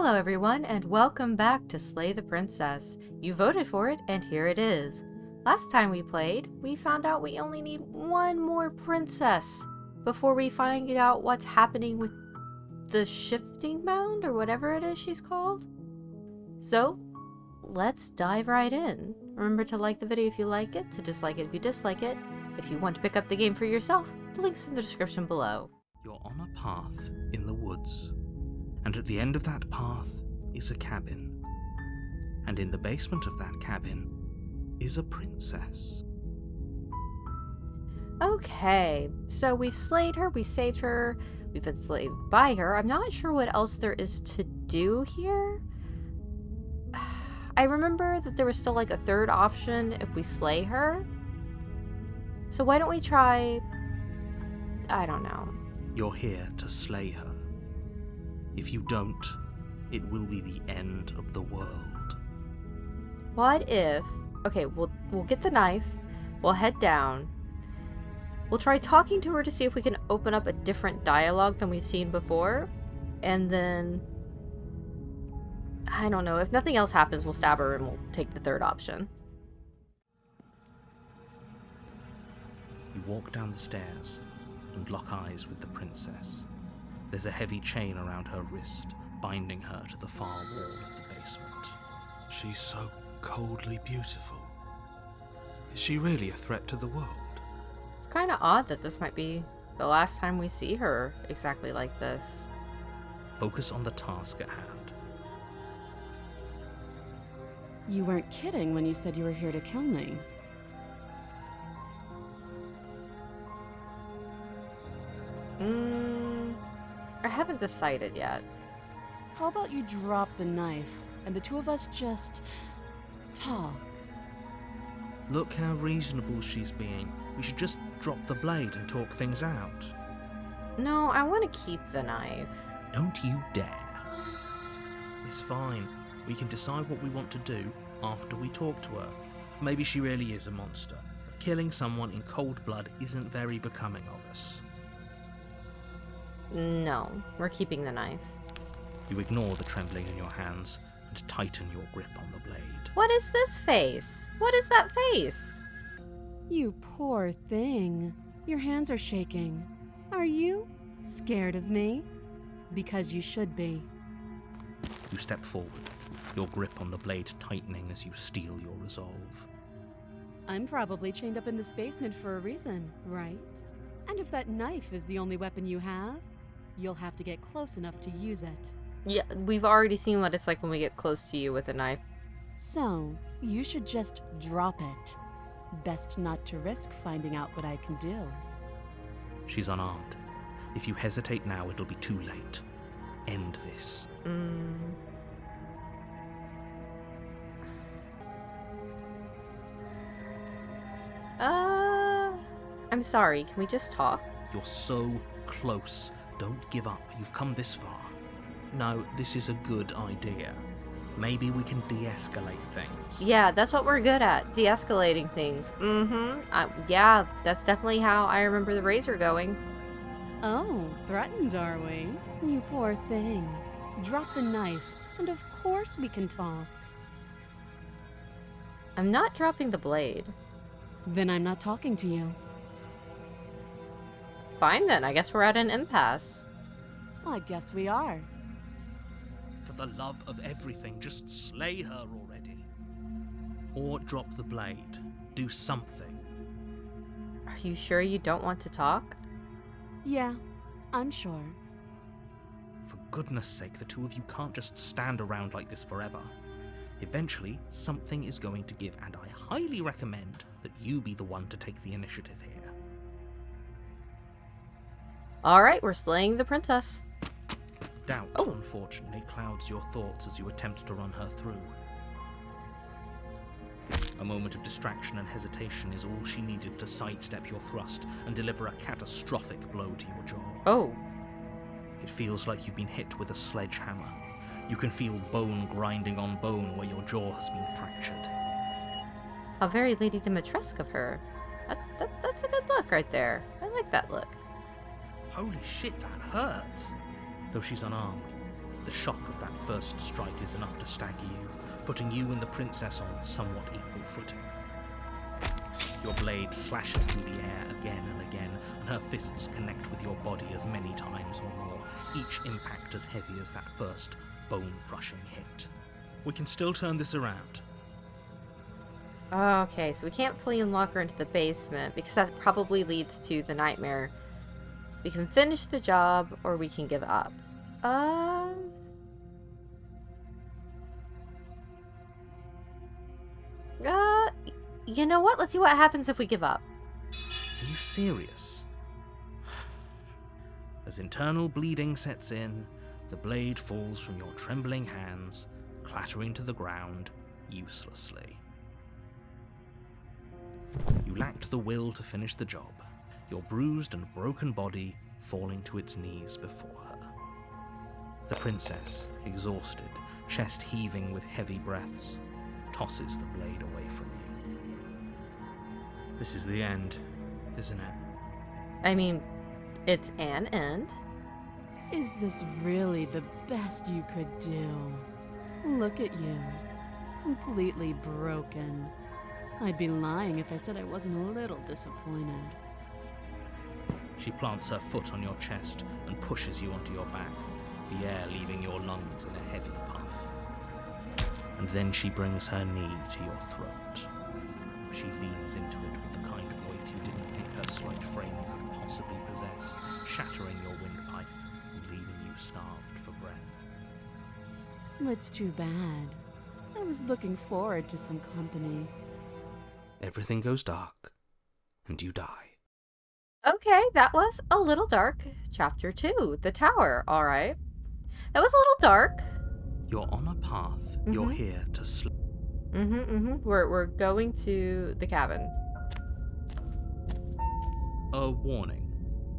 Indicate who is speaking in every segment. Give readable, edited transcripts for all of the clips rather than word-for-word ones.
Speaker 1: Hello everyone, and welcome back to Slay the Princess. You voted for it, and here it is. Last time we played, we found out we only need one more princess before we find out what's happening with the shifting mound, or whatever it is she's called. So, let's dive right in. Remember to like the video if you like it, to dislike it if you dislike it. If you want to pick up the game for yourself, the link's in the description below.
Speaker 2: You're on a path in the woods, and at the end of that path is a cabin. And in the basement of that cabin is a princess.
Speaker 1: Okay, so we've slayed her, we saved her, we've been slaved by her. I'm not sure what else there is to do here. I remember that there was still like a third option if we slay her. So why don't we try... I don't know.
Speaker 2: You're here to slay her. If you don't, it will be the end of the world.
Speaker 1: What if... Okay, we'll get the knife, we'll head down, we'll try talking to her to see if we can open up a different dialogue than we've seen before, and then... I don't know, if nothing else happens, we'll stab her and we'll take the third option.
Speaker 2: You walk down the stairs and lock eyes with the princess. There's a heavy chain around her wrist, binding her to the far wall of the basement. She's so coldly beautiful. Is she really a threat to the world?
Speaker 1: It's kind of odd that this might be the last time we see her exactly like this.
Speaker 2: Focus on the task at hand.
Speaker 3: You weren't kidding when you said you were here to kill me.
Speaker 1: I haven't decided yet.
Speaker 3: How about you drop the knife and the two of us just talk?
Speaker 2: Look how reasonable she's being. We should just drop the blade and talk things out.
Speaker 1: No, I want to keep the knife.
Speaker 2: Don't you dare. It's fine. We can decide what we want to do after we talk to her. Maybe she really is a monster. Killing someone in cold blood isn't very becoming of us.
Speaker 1: No, we're keeping the knife.
Speaker 2: You ignore the trembling in your hands and tighten your grip on the blade.
Speaker 1: What is this face? What is that face?
Speaker 3: You poor thing. Your hands are shaking. Are you scared of me? Because you should be.
Speaker 2: You step forward, your grip on the blade tightening as you steel your resolve.
Speaker 3: I'm probably chained up in this basement for a reason, right? And if that knife is the only weapon you have, you'll have to get close enough to use it.
Speaker 1: Yeah, we've already seen what it's like when we get close to you with a knife.
Speaker 3: So, you should just drop it. Best not to risk finding out what I can do.
Speaker 2: She's unarmed. If you hesitate now, it'll be too late. End this.
Speaker 1: I'm sorry, can we just talk?
Speaker 2: You're so close. Don't give up. You've come this far. No, this is a good idea. Maybe we can de-escalate things.
Speaker 1: Yeah, that's what we're good at, de-escalating things. Yeah, that's definitely how I remember the razor going.
Speaker 3: Oh, threatened, are we? You poor thing. Drop the knife, and of course we can talk.
Speaker 1: I'm not dropping the blade.
Speaker 3: Then I'm not talking to you.
Speaker 1: Fine then, I guess we're at an impasse.
Speaker 3: I guess we are.
Speaker 2: For the love of everything, just slay her already. Or drop the blade. Do something.
Speaker 1: Are you sure you don't want to talk?
Speaker 3: Yeah, I'm sure.
Speaker 2: For goodness sake, the two of you can't just stand around like this forever. Eventually, something is going to give, and I highly recommend that you be the one to take the initiative here.
Speaker 1: Alright, we're slaying the princess.
Speaker 2: Doubt, unfortunately, clouds your thoughts as you attempt to run her through. A moment of distraction and hesitation is all she needed to sidestep your thrust and deliver a catastrophic blow to your jaw.
Speaker 1: Oh.
Speaker 2: It feels like you've been hit with a sledgehammer. You can feel bone grinding on bone where your jaw has been fractured.
Speaker 1: How very Lady Dimitrescu of her. That's a good look right there. I like that look.
Speaker 2: Holy shit, that hurts! Though she's unarmed, The shock of that first strike is enough to stagger you, putting you and the princess on somewhat equal footing. Your blade slashes through the air again and again, and her fists connect with your body as many times or more, each impact as heavy as that first bone-crushing hit. We can still turn this around.
Speaker 1: Okay, so we can't flee and lock her into the basement, because that probably leads to the nightmare. We can finish the job, or we can give up. You know what? Let's see what happens if we give up.
Speaker 2: Are you serious? As internal bleeding sets in, the blade falls from your trembling hands, clattering to the ground uselessly. You lacked the will to finish the job, your bruised and broken body falling to its knees before her. The princess, exhausted, chest heaving with heavy breaths, tosses the blade away from you. This is the end, isn't it?
Speaker 1: I mean, it's an end.
Speaker 3: Is this really the best you could do? Look at you. Completely broken. I'd be lying if I said I wasn't a little disappointed.
Speaker 2: She plants her foot on your chest and pushes you onto your back, the air leaving your lungs in a heavy puff. And then she brings her knee to your throat. She leans into it with the kind of weight you didn't think her slight frame could possibly possess, shattering your windpipe and leaving you starved for breath.
Speaker 3: It's too bad. I was looking forward to some company.
Speaker 2: Everything goes dark, and you die.
Speaker 1: Okay, that was a little dark. Chapter 2, The Tower, alright. That was a little dark.
Speaker 2: You're on a path. You're here to sleep.
Speaker 1: We're going to the cabin.
Speaker 2: A warning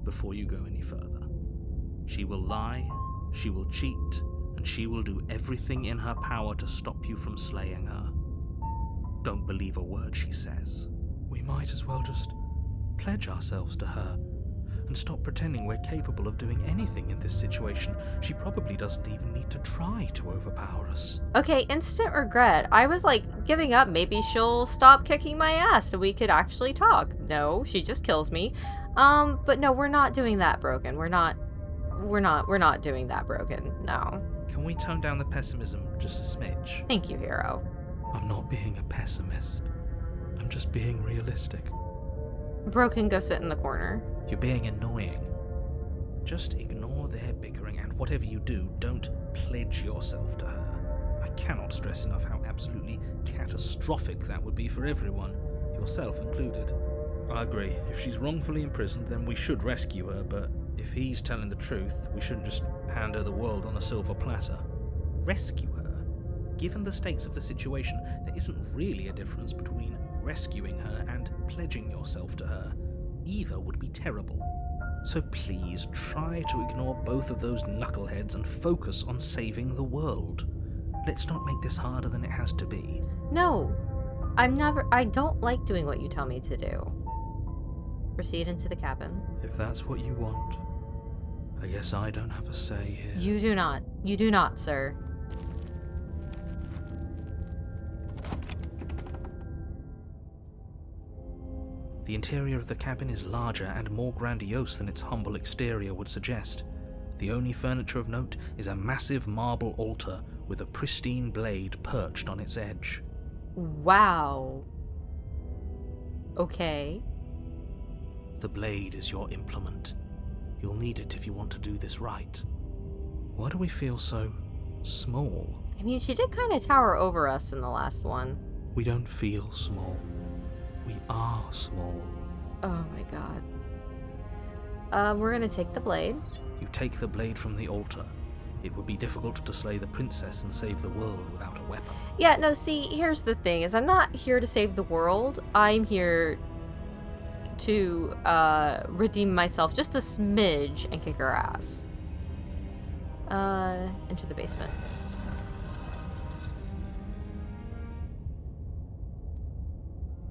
Speaker 2: before you go any further. She will lie, she will cheat, and she will do everything in her power to stop you from slaying her. Don't believe a word she says. We might as well just pledge ourselves to her and stop pretending we're capable of doing anything in this situation. She probably doesn't even need to try to overpower us.
Speaker 1: Okay, instant regret. I was like giving up. Maybe she'll stop kicking my ass so we could actually talk. No, she just kills me. But no, we're not doing that, Broken. We're not doing that, Broken. No.
Speaker 2: Can we tone down the pessimism just a smidge?
Speaker 1: Thank you, Hero.
Speaker 2: I'm not being a pessimist. I'm just being realistic.
Speaker 1: Broken, go sit in the corner.
Speaker 2: You're being annoying. Just ignore their bickering, and whatever you do, don't pledge yourself to her. I cannot stress enough how absolutely catastrophic that would be for everyone, yourself included. I agree. If she's wrongfully imprisoned, then we should rescue her, but if he's telling the truth, we shouldn't just hand her the world on a silver platter. Rescue her? Given the stakes of the situation, there isn't really a difference between rescuing her and pledging yourself to her. Either would be terrible. So please try to ignore both of those knuckleheads and focus on saving the world. Let's not make this harder than it has to be.
Speaker 1: No, I don't like doing what you tell me to do. Proceed into the cabin.
Speaker 2: If that's what you want, I guess I don't have a say here.
Speaker 1: You do not, sir.
Speaker 2: The interior of the cabin is larger and more grandiose than its humble exterior would suggest. The only furniture of note is a massive marble altar with a pristine blade perched on its edge.
Speaker 1: Wow. Okay.
Speaker 2: The blade is your implement. You'll need it if you want to do this right. Why do we feel so small?
Speaker 1: I mean, she did kind of tower over us in the last one.
Speaker 2: We don't feel small. We are small.
Speaker 1: Oh my god. We're gonna take the blade.
Speaker 2: You take the blade from the altar. It would be difficult to slay the princess and save the world without a weapon.
Speaker 1: Yeah, no, see, here's the thing, is I'm not here to save the world. I'm here to, redeem myself just a smidge and kick her ass. Into the basement.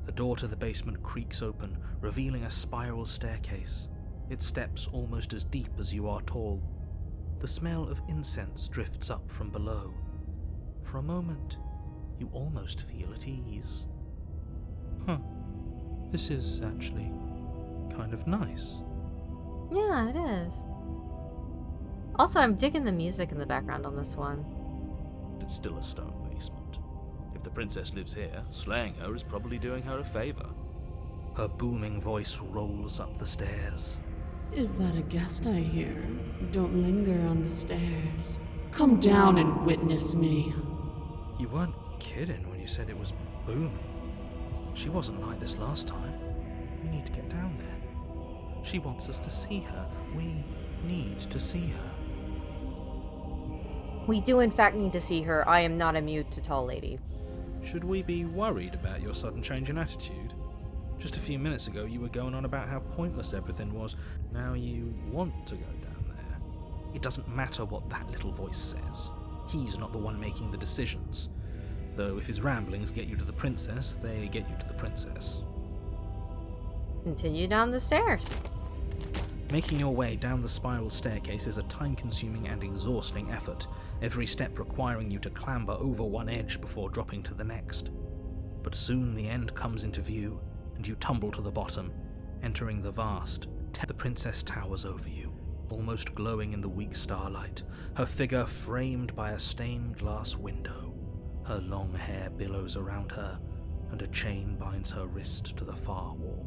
Speaker 2: The door to the basement creaks open, revealing a spiral staircase, its steps almost as deep as you are tall. The smell of incense drifts up from below. For a moment, you almost feel at ease. This is actually kind of nice.
Speaker 1: Yeah, it is. Also, I'm digging the music in the background on this one.
Speaker 2: It's still a stone basement. If the princess lives here, slaying her is probably doing her a favor. Her booming voice rolls up the stairs.
Speaker 3: Is that a guest I hear? Don't linger on the stairs. Come down and witness me.
Speaker 2: You weren't kidding when you said it was booming. She wasn't like this last time. We need to get down there. She wants us to see her. We need to see her.
Speaker 1: We do in fact need to see her. I am not immune to tall lady.
Speaker 2: Should we be worried about your sudden change in attitude? Just a few minutes ago you were going on about how pointless everything was. Now you want to go down there. It doesn't matter what that little voice says. He's not the one making the decisions. Though if his ramblings get you to the princess, they get you to the princess.
Speaker 1: Continue down the stairs.
Speaker 2: Making your way down the spiral staircase is a time-consuming and exhausting effort, every step requiring you to clamber over one edge before dropping to the next. But soon the end comes into view, and you tumble to the bottom, entering the vast. The princess towers over you, almost glowing in the weak starlight, her figure framed by a stained glass window. Her long hair billows around her, and a chain binds her wrist to the far wall.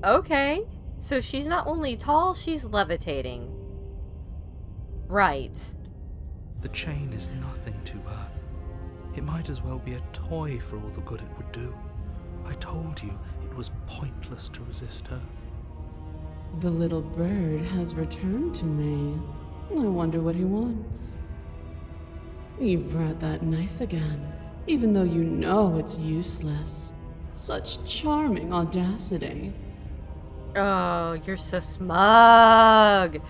Speaker 1: Okay, so she's not only tall, she's levitating. Right.
Speaker 2: The chain is nothing to her. It might as well be a toy for all the good it would do. I told you it was pointless to resist her.
Speaker 3: The little bird has returned to me. I wonder what he wants. You brought that knife again, even though you know it's useless. Such charming audacity.
Speaker 1: Oh, you're so smug.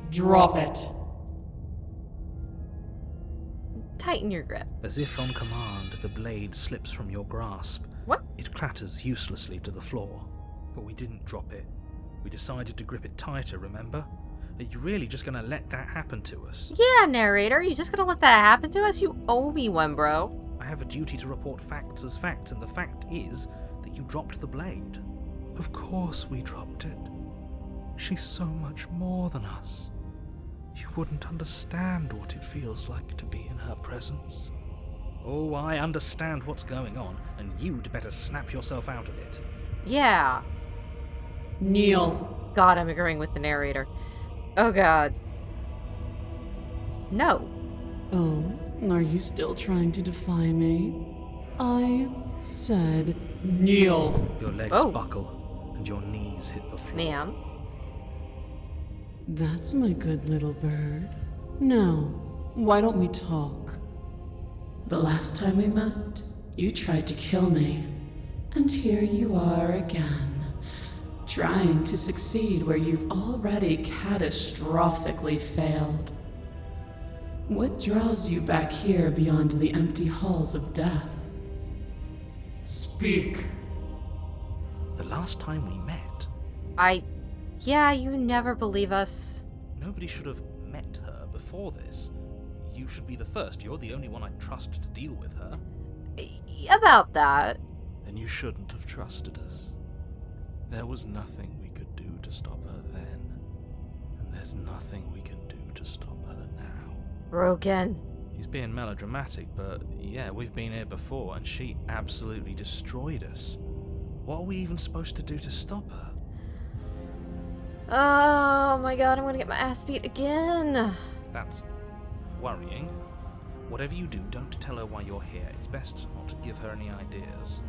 Speaker 3: Drop it.
Speaker 1: Tighten your grip.
Speaker 2: As if on command, the blade slips from your grasp.
Speaker 1: What?
Speaker 2: It clatters uselessly to the floor. But we didn't drop it. We decided to grip it tighter, remember? Are you really just gonna let that happen to us?
Speaker 1: Yeah, narrator, are you just gonna let that happen to us? You owe me one, bro.
Speaker 2: I have a duty to report facts as facts, and the fact is that you dropped the blade. Of course we dropped it. She's so much more than us. You wouldn't understand what it feels like to be in her presence. Oh, I understand what's going on, and you'd better snap yourself out of it.
Speaker 1: Yeah.
Speaker 3: Kneel.
Speaker 1: God, I'm agreeing with the narrator. Oh god. No.
Speaker 3: Oh, are you still trying to defy me? I said kneel.
Speaker 2: Your legs
Speaker 1: Oh.
Speaker 2: buckle, and your knees hit the floor.
Speaker 1: Ma'am.
Speaker 3: That's my good little bird. Now, why don't we talk? The last time we met, you tried to kill me. And here you are again, trying to succeed where you've already catastrophically failed. What draws you back here beyond the empty halls of death? Speak.
Speaker 2: The last time we met,
Speaker 1: Yeah, you never believe us.
Speaker 2: nobody should have met her before this. You should be the first. You're the only one I'd trust to deal with her.
Speaker 1: About that.
Speaker 2: Then you shouldn't have trusted us. There was nothing we could do to stop her then, and there's nothing we can do to stop her now.
Speaker 1: Broken.
Speaker 2: He's being melodramatic, but yeah, we've been here before, and she absolutely destroyed us. What are we even supposed to do to stop her?
Speaker 1: Oh my god, I'm gonna get my ass beat again.
Speaker 2: That's worrying. Whatever you do, don't tell her why you're here. It's best not to give her any ideas.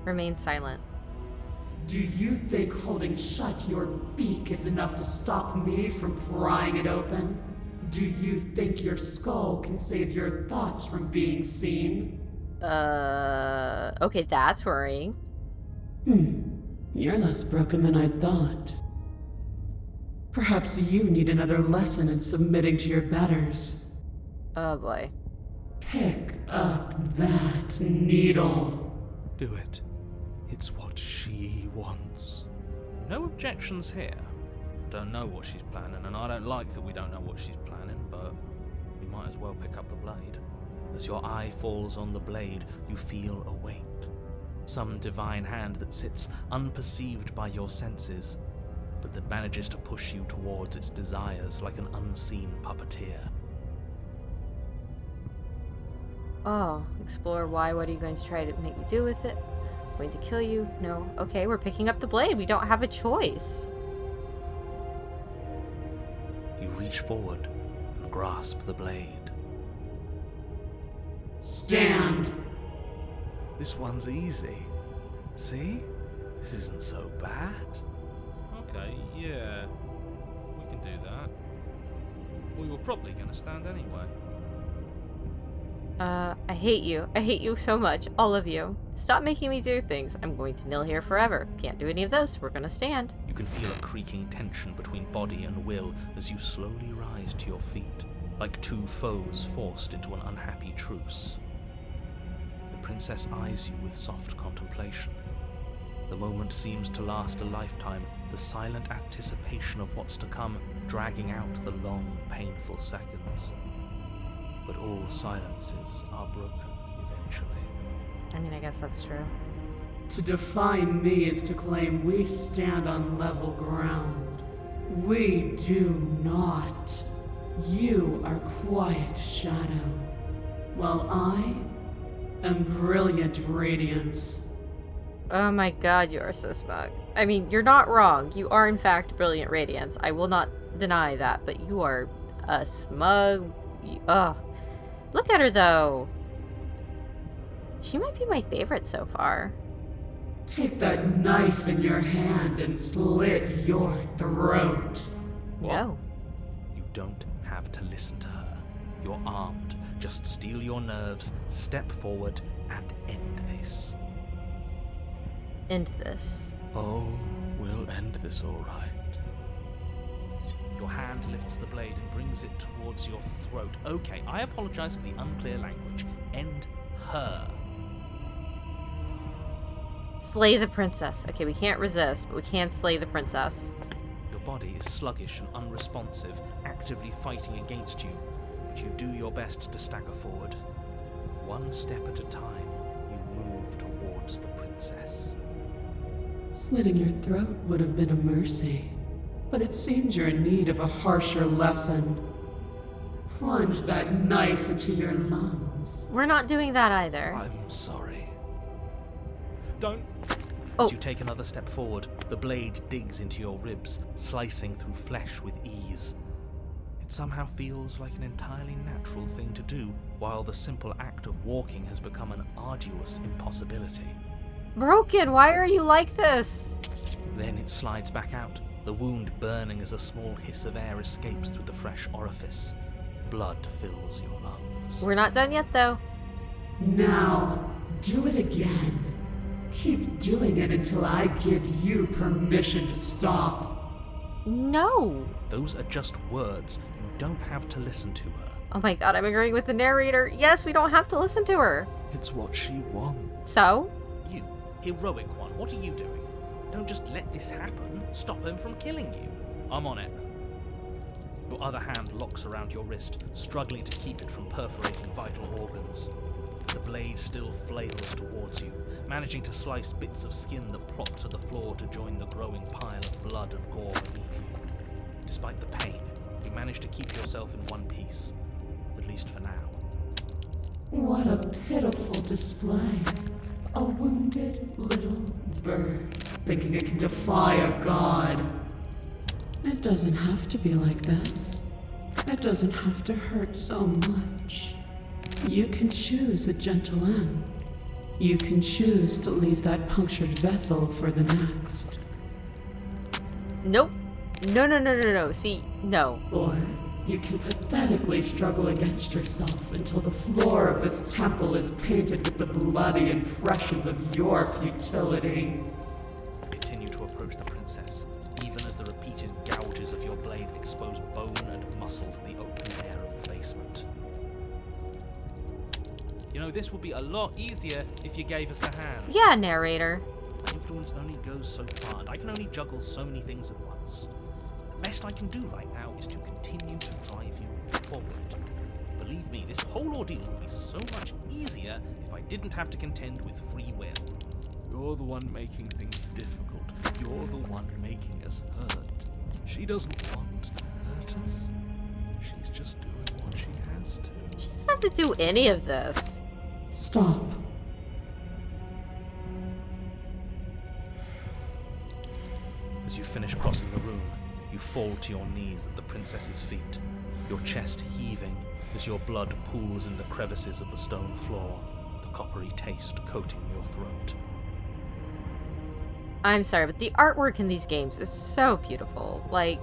Speaker 1: Remain silent.
Speaker 3: Do you think holding shut your beak is enough to stop me from prying it open? Do you think your skull can save your thoughts from being seen?
Speaker 1: Okay, that's worrying.
Speaker 3: You're less broken than I thought. Perhaps you need another lesson in submitting to your betters.
Speaker 1: Oh boy.
Speaker 4: Pick up that needle.
Speaker 2: Do it. It's what she wants. No objections here. I don't know what she's planning, and I don't like that we don't know what she's planning, but we might as well pick up the blade. As your eye falls on the blade, you feel a weight. Some divine hand that sits unperceived by your senses, but that manages to push you towards its desires like an unseen puppeteer.
Speaker 1: Oh, explore why. What are you going to try to make me do with it? Going to kill you? No. Okay, we're picking up the blade. We don't have a choice.
Speaker 2: You reach forward and grasp the blade.
Speaker 4: Stand.
Speaker 2: This one's easy. See? This isn't so bad. Okay, yeah. We can do that. We were probably going to stand anyway.
Speaker 1: I hate you. I hate you so much. All of you. Stop making me do things. I'm going to kneel here forever. Can't do any of those. We're gonna stand.
Speaker 2: You can feel a creaking tension between body and will as you slowly rise to your feet, like two foes forced into an unhappy truce. The princess eyes you with soft contemplation. The moment seems to last a lifetime, the silent anticipation of what's to come dragging out the long, painful seconds. But all silences are broken eventually.
Speaker 1: I mean, I guess that's true.
Speaker 4: To define me is to claim we stand on level ground. We do not. You are quiet shadow, while I am brilliant radiance.
Speaker 1: Oh my god, you are so smug. I mean, you're not wrong. You are, in fact, brilliant radiance. I will not deny that, but you are a smug... Ugh. Look at her, though. She might be my favorite so far.
Speaker 4: Take that knife in your hand and slit your throat.
Speaker 1: No.
Speaker 2: You don't have to listen to her. You're armed. Just steel your nerves, step forward, and end this.
Speaker 1: End this.
Speaker 2: Oh, we'll end this all right. Your hand lifts the blade and brings it towards your throat. Okay, I apologize for the unclear language. End her.
Speaker 1: Slay the princess. Okay, we can't resist, but we can slay the princess.
Speaker 2: Your body is sluggish and unresponsive, actively fighting against you, but you do your best to stagger forward. One step at a time, you move towards the princess.
Speaker 4: Slitting your throat would have been a mercy, but it seems you're in need of a harsher lesson. Plunge that knife into your lungs.
Speaker 1: We're not doing that either.
Speaker 2: I'm sorry. Don't.
Speaker 1: Oh.
Speaker 2: As you take another step forward, the blade digs into your ribs, slicing through flesh with ease. It somehow feels like an entirely natural thing to do, while the simple act of walking has become an arduous impossibility.
Speaker 1: Broken, why are you like this?
Speaker 2: Then it slides back out, the wound burning as a small hiss of air escapes through the fresh orifice. Blood fills your lungs.
Speaker 1: We're not done yet, though.
Speaker 4: Now, do it again. Keep doing it until I give you permission to stop.
Speaker 1: No.
Speaker 2: Those are just words. You don't have to listen to her.
Speaker 1: Oh my god, I'm agreeing with the narrator. Yes, we don't have to listen to her.
Speaker 2: It's what she wants.
Speaker 1: So?
Speaker 2: You, heroic one, what are you doing? Don't just let this happen. Stop him from killing you. I'm on it. Your other hand locks around your wrist, struggling to keep it from perforating vital organs. The blade still flails towards you, managing to slice bits of skin that plop to the floor to join the growing pile of blood and gore beneath you. Despite the pain, you manage to keep yourself in one piece, at least for now.
Speaker 4: What a pitiful display. A wounded little bird, thinking it can defy a god. It doesn't have to be like this. It doesn't have to hurt so much. You can choose a gentle end. You can choose to leave that punctured vessel for the next.
Speaker 1: Nope. No. See, no.
Speaker 4: Or you can pathetically struggle against yourself until the floor of this temple is painted with the bloody impressions of your futility.
Speaker 2: Continue to approach the princess, even as the repeated gouges of your blade expose bone and muscle to the open air of the basement. You know, this would be a lot easier if you gave us a hand.
Speaker 1: Yeah, narrator.
Speaker 2: My influence only goes so far, and I can only juggle so many things at once. The best I can do right now is to continue to drive you forward. Believe me, this whole ordeal would be so much easier if I didn't have to contend with free will.
Speaker 5: You're the one making things difficult. You're the one making us hurt. She doesn't want to hurt us. She's just doing what she has to.
Speaker 1: She doesn't have to do any of this.
Speaker 4: Stop.
Speaker 2: As you finish crossing the room, you fall to your knees at the princess's feet, your chest heaving as your blood pools in the crevices of the stone floor, the coppery taste coating your throat.
Speaker 1: I'm sorry, but the artwork in these games is so beautiful. Like,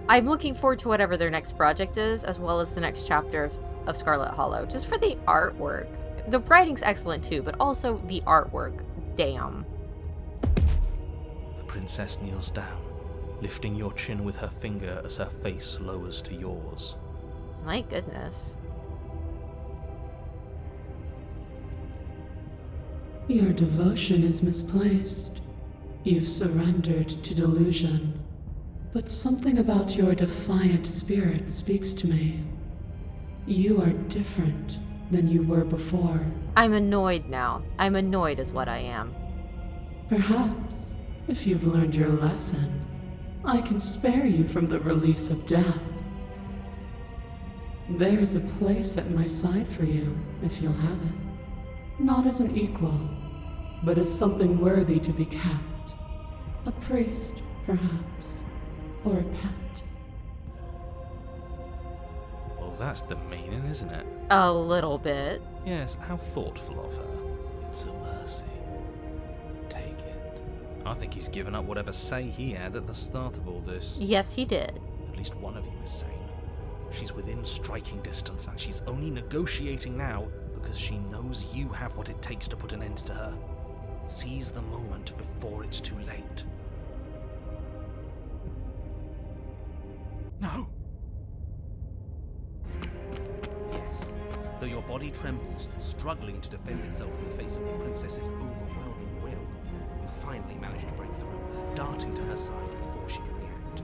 Speaker 1: I'm looking forward to whatever their next project is, as well as the next chapter of Scarlet Hollow, just for the artwork. The writing's excellent too, but also the artwork. Damn.
Speaker 2: The princess kneels down, lifting your chin with her finger as her face lowers to yours.
Speaker 1: My goodness.
Speaker 4: Your devotion is misplaced. You've surrendered to delusion. But something about your defiant spirit speaks to me. You are different than you were before.
Speaker 1: I'm annoyed now. I'm annoyed is what I am.
Speaker 4: Perhaps, if you've learned your lesson, I can spare you from the release of death. There's a place at my side for you, if you'll have it. Not as an equal, but as something worthy to be kept. A priest, perhaps, or a pet.
Speaker 2: Well, that's demeaning, isn't it?
Speaker 1: A little bit.
Speaker 2: Yes, how thoughtful of her. It's a mercy. Take it. I think he's given up whatever say he had at the start of all this.
Speaker 1: Yes, he did.
Speaker 2: At least one of you is sane. She's within striking distance, and she's only negotiating now because she knows you have what it takes to put an end to her. Seize the moment before it's too late.
Speaker 5: No!
Speaker 2: Yes. Though your body trembles, struggling to defend itself in the face of the princess's overwhelming will, you finally manage to break through, darting to her side before she can react.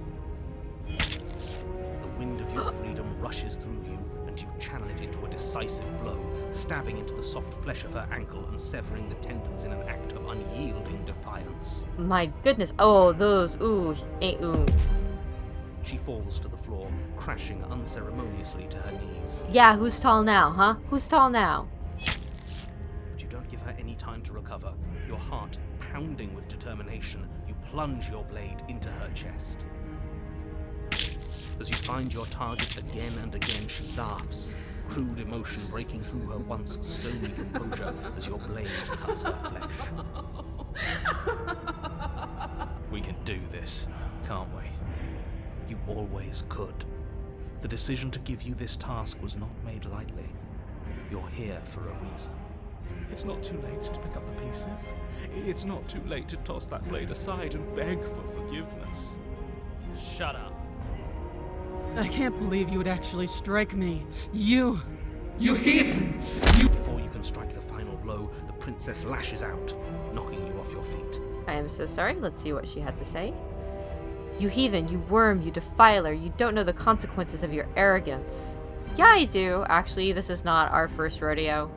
Speaker 2: The wind of your freedom rushes through you, and you channel it into a decisive blow, stabbing into the soft flesh of her ankle and severing the tendons in an act of unyielding defiance.
Speaker 1: My goodness. Oh, those. Ooh. Ooh.
Speaker 2: She falls to the floor, crashing unceremoniously to her knees.
Speaker 1: Yeah, who's tall now, huh? Who's tall now?
Speaker 2: But you don't give her any time to recover. Your heart pounding with determination, you plunge your blade into her chest. As you find your target again and again, she laughs, crude emotion breaking through her once stony composure as your blade cuts her flesh. We can do this, can't we? You always could. The decision to give you this task was not made lightly. You're here for a reason.
Speaker 5: It's not too late to pick up the pieces. It's not too late to toss that blade aside and beg for forgiveness.
Speaker 2: Shut up.
Speaker 3: I can't believe you would actually strike me. You
Speaker 4: heathen!
Speaker 2: Before you can strike the final blow, the princess lashes out, knocking you off your feet.
Speaker 1: I am so sorry. Let's see what she had to say. You heathen, you worm, you defiler, you don't know the consequences of your arrogance. Yeah, I do. Actually, this is not our first rodeo.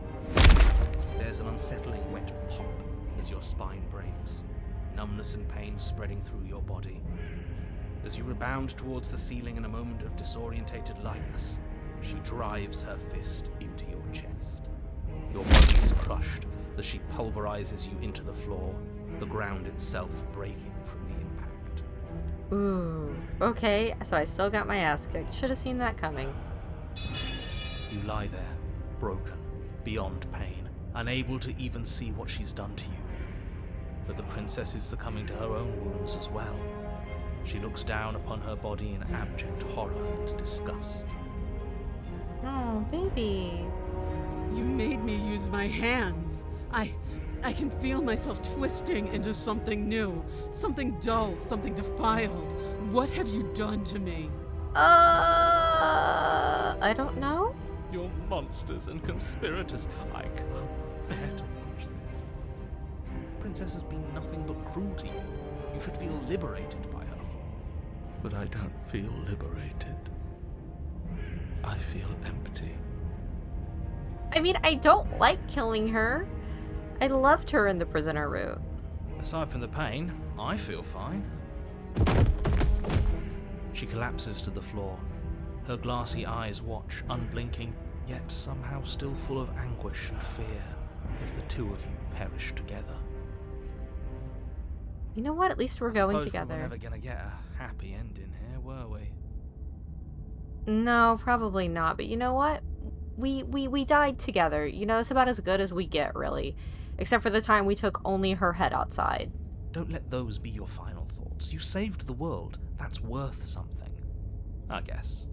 Speaker 2: There's an unsettling wet pop as your spine breaks, numbness and pain spreading through your body. As you rebound towards the ceiling in a moment of disorientated lightness, she drives her fist into your chest. Your body is crushed as she pulverizes you into the floor, the ground itself breaking from the impact.
Speaker 1: Ooh. Okay, so I still got my ass kicked. Should have seen that coming.
Speaker 2: You lie there, broken, beyond pain, unable to even see what she's done to you. But the princess is succumbing to her own wounds as well. She looks down upon her body in abject horror and disgust.
Speaker 1: Oh, baby.
Speaker 3: You made me use my hands. I can feel myself twisting into something new, something dull, something defiled. What have you done to me?
Speaker 1: I don't know.
Speaker 5: You're monsters and conspirators. I can't bear to watch this.
Speaker 2: The princess has been nothing but cruel to you. You should feel liberated by her fall.
Speaker 5: But I don't feel liberated. I feel empty.
Speaker 1: I mean, I don't like killing her. I loved her in the prisoner route.
Speaker 2: Aside from the pain, I feel fine. She collapses to the floor. Her glassy eyes watch, unblinking, yet somehow still full of anguish and fear, as the two of you perish together.
Speaker 1: You know what? At least we're going
Speaker 2: Suppose
Speaker 1: together.
Speaker 2: We were never gonna get a happy ending here, were we?
Speaker 1: No, probably not. But you know what? We died together. You know, it's about as good as we get, really. Except for the time we took only her head outside.
Speaker 2: Don't let those be your final thoughts. You saved the world. That's worth something. I guess.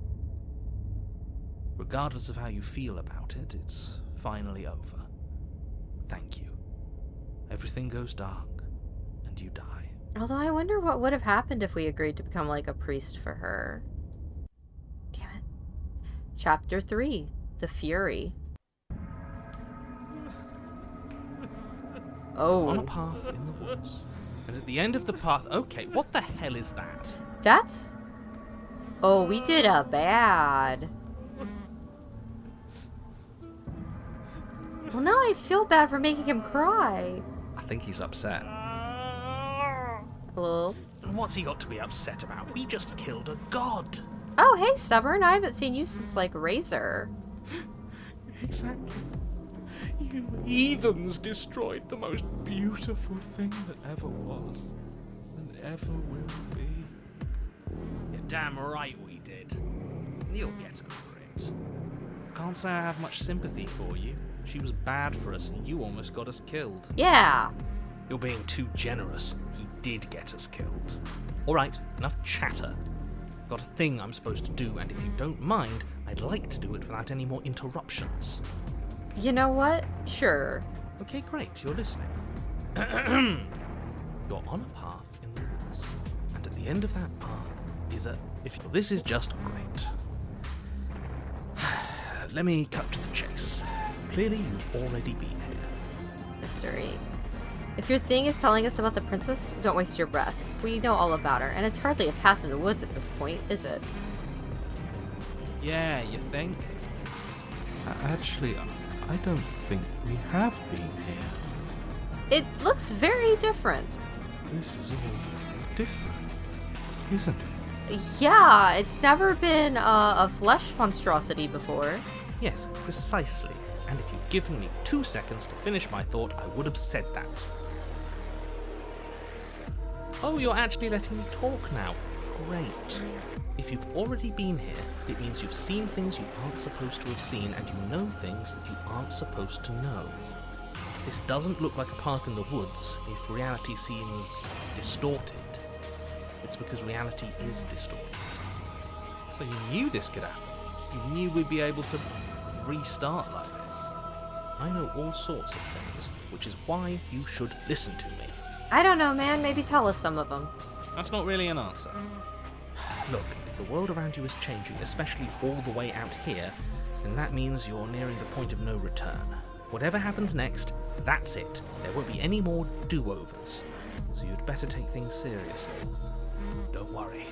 Speaker 2: Regardless of how you feel about it, it's finally over. Thank you. Everything goes dark, and you die.
Speaker 1: Although I wonder what would have happened if we agreed to become like a priest for her. Damn it. Chapter 3. The Fury. Oh.
Speaker 2: On a path in the woods. And at the end of the path... Okay, what the hell is that?
Speaker 1: That's... Oh, we did a bad. Well, now I feel bad for making him cry.
Speaker 2: I think he's upset.
Speaker 1: Hello?
Speaker 2: And what's he got to be upset about? We just killed a god.
Speaker 1: Oh, hey, Stubborn. I haven't seen you since, like, Razor.
Speaker 5: Exactly. You heathens destroyed the most beautiful thing that ever was and ever will be.
Speaker 2: You're damn right we did. You'll get over it. Can't say I have much sympathy for you. She was bad for us and you almost got us killed.
Speaker 1: Yeah.
Speaker 2: You're being too generous. He did get us killed. Alright, enough chatter. Got a thing I'm supposed to do, and if you don't mind, I'd like to do it without any more interruptions.
Speaker 1: You know what? Sure.
Speaker 2: Okay, great, you're listening. You're on a path in the woods, and at the end of that path is a... This is just great. Let me cut to the chase. Clearly you've already been here.
Speaker 1: Mystery. If your thing is telling us about the princess, don't waste your breath. We know all about her, and it's hardly a path in the woods at this point, is it?
Speaker 2: Yeah, you think?
Speaker 5: Actually, I don't think we have been here.
Speaker 1: It looks very different.
Speaker 5: This is all different, isn't it?
Speaker 1: Yeah, it's never been a flesh monstrosity before.
Speaker 2: Yes, precisely. And if you'd given me 2 seconds to finish my thought, I would have said that. Oh, you're actually letting me talk now. Great. If you've already been here, it means you've seen things you aren't supposed to have seen, and you know things that you aren't supposed to know. This doesn't look like a path in the woods if reality seems distorted. It's because reality is distorted. So you knew this could happen. You knew we'd be able to restart like this. I know all sorts of things, which is why you should listen to me.
Speaker 1: I don't know, man. Maybe tell us some of them.
Speaker 2: That's not really an answer. Look, if the world around you is changing, especially all the way out here, then that means you're nearing the point of no return. Whatever happens next, that's it. There won't be any more do-overs. So you'd better take things seriously. Don't worry.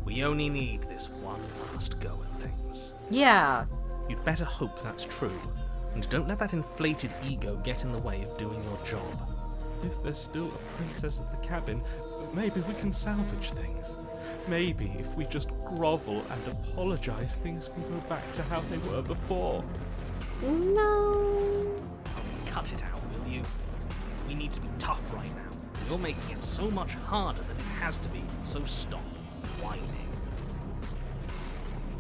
Speaker 2: We only need this one last go at things.
Speaker 1: Yeah.
Speaker 2: You'd better hope that's true. And don't let that inflated ego get in the way of doing your job.
Speaker 5: If there's still a princess at the cabin, maybe we can salvage things. Maybe if we just grovel and apologize, things can go back to how they were before.
Speaker 1: No.
Speaker 2: Cut it out, will you? We need to be tough right now. You're making it so much harder than it has to be, so stop whining.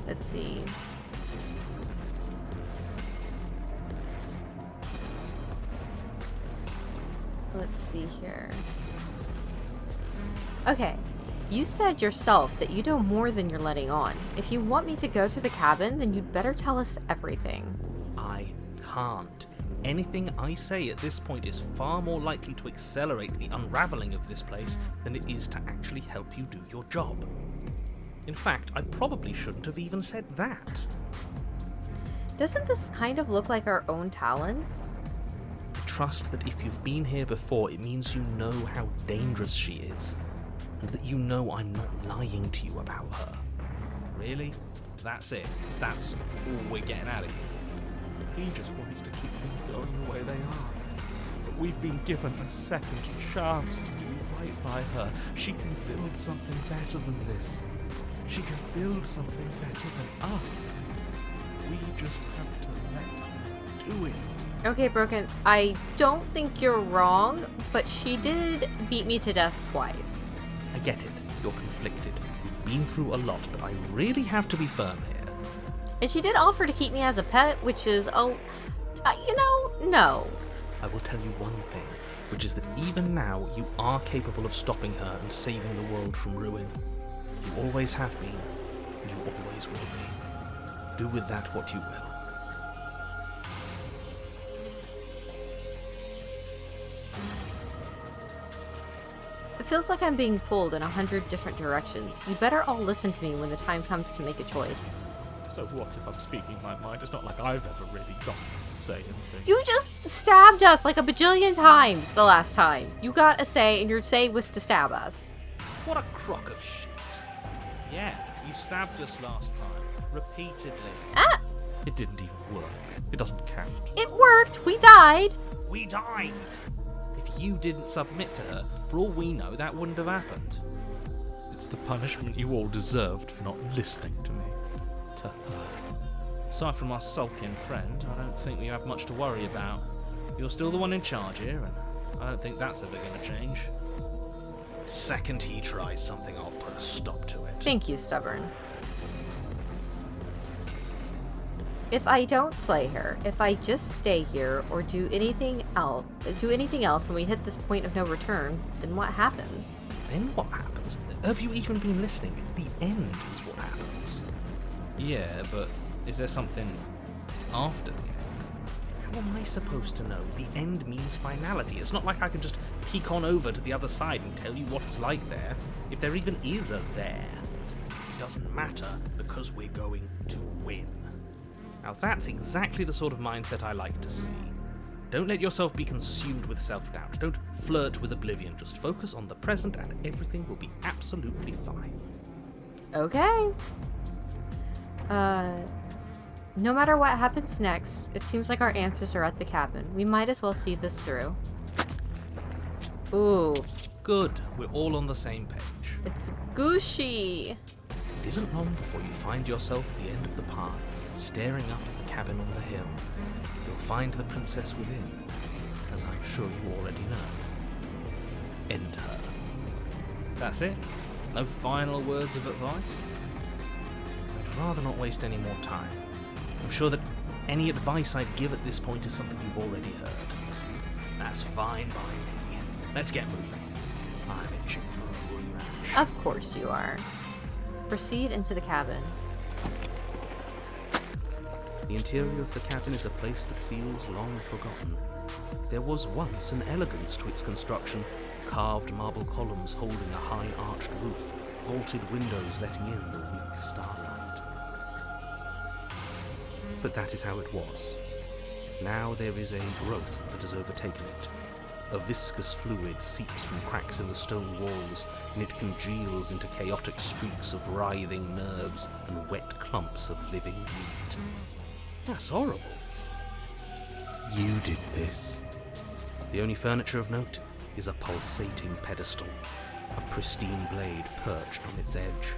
Speaker 1: Let's see. Let's see here. Okay, you said yourself that you know more than you're letting on. If you want me to go to the cabin, then you'd better tell us everything.
Speaker 2: I can't. Anything I say at this point is far more likely to accelerate the unraveling of this place than it is to actually help you do your job. In fact, I probably shouldn't have even said that.
Speaker 1: Doesn't this kind of look like our own talons?
Speaker 2: I trust that if you've been here before, it means you know how dangerous she is, and that you know I'm not lying to you about her. Really? That's it? That's all we're getting out of here?
Speaker 5: He just wants to keep things going the way they are. But we've been given a second chance to do right by her. She can build something better than this. She can build something better than us. We just have to let her do it.
Speaker 1: Okay, Broken, I don't think you're wrong, but she did beat me to death twice.
Speaker 2: I get it. You're conflicted. You've been through a lot, but I really have to be firm here.
Speaker 1: And she did offer to keep me as a pet, which is, no.
Speaker 2: I will tell you one thing, which is that even now you are capable of stopping her and saving the world from ruin. You always have been, and you always will be. Do with that what you will.
Speaker 1: It feels like I'm being pulled in 100 different directions. You better all listen to me when the time comes to make a choice.
Speaker 5: So what if I'm speaking my mind? It's not like I've ever really got to say anything.
Speaker 1: You just stabbed us like a bajillion times the last time. You got a say, and your say was to stab us.
Speaker 2: What a crock of shit. Yeah, you stabbed us last time. Repeatedly.
Speaker 1: Ah!
Speaker 5: It didn't even work. It doesn't count.
Speaker 1: It worked! We died!
Speaker 2: We died! If you didn't submit to her, for all we know, that wouldn't have happened.
Speaker 5: It's the punishment you all deserved for not listening to me. To her.
Speaker 2: Aside from our sulking friend, I don't think we have much to worry about. You're still the one in charge here, and I don't think that's ever going to change. Second he tries something, I'll put a stop to it.
Speaker 1: Thank you, Stubborn. If I don't slay her, if I just stay here or do anything else and we hit this point of no return, then what happens?
Speaker 2: Then what happens? Have you even been listening? It's the end is what happens. Yeah, but is there something after the end? How am I supposed to know? The end means finality. It's not like I can just peek on over to the other side and tell you what it's like there. If there even is a there. It doesn't matter because we're going to win. Now that's exactly the sort of mindset I like to see. Don't let yourself be consumed with self-doubt. Don't flirt with oblivion. Just focus on the present and everything will be absolutely fine.
Speaker 1: Okay. No matter what happens next, it seems like our answers are at the cabin. We might as well see this through. Ooh.
Speaker 2: Good. We're all on the same page.
Speaker 1: It's Gushy.
Speaker 2: It isn't long before you find yourself at the end of the path, staring up at the cabin on the hill. You'll find the princess within, as I'm sure you already know. End her. That's it? No final words of advice? I'd rather not waste any more time. I'm sure that any advice I'd give at this point is something you've already heard. That's fine by me. Let's get moving. I'm itching for a rematch.
Speaker 1: Of course you are. Proceed into the cabin.
Speaker 2: The interior of the cabin is a place that feels long forgotten. There was once an elegance to its construction, carved marble columns holding a high arched roof, vaulted windows letting in the weak starlight. But that is how it was. Now there is a growth that has overtaken it. A viscous fluid seeps from cracks in the stone walls, and it congeals into chaotic streaks of writhing nerves and wet clumps of living meat. That's horrible. You did this. The only furniture of note is a pulsating pedestal, a pristine blade perched on its edge.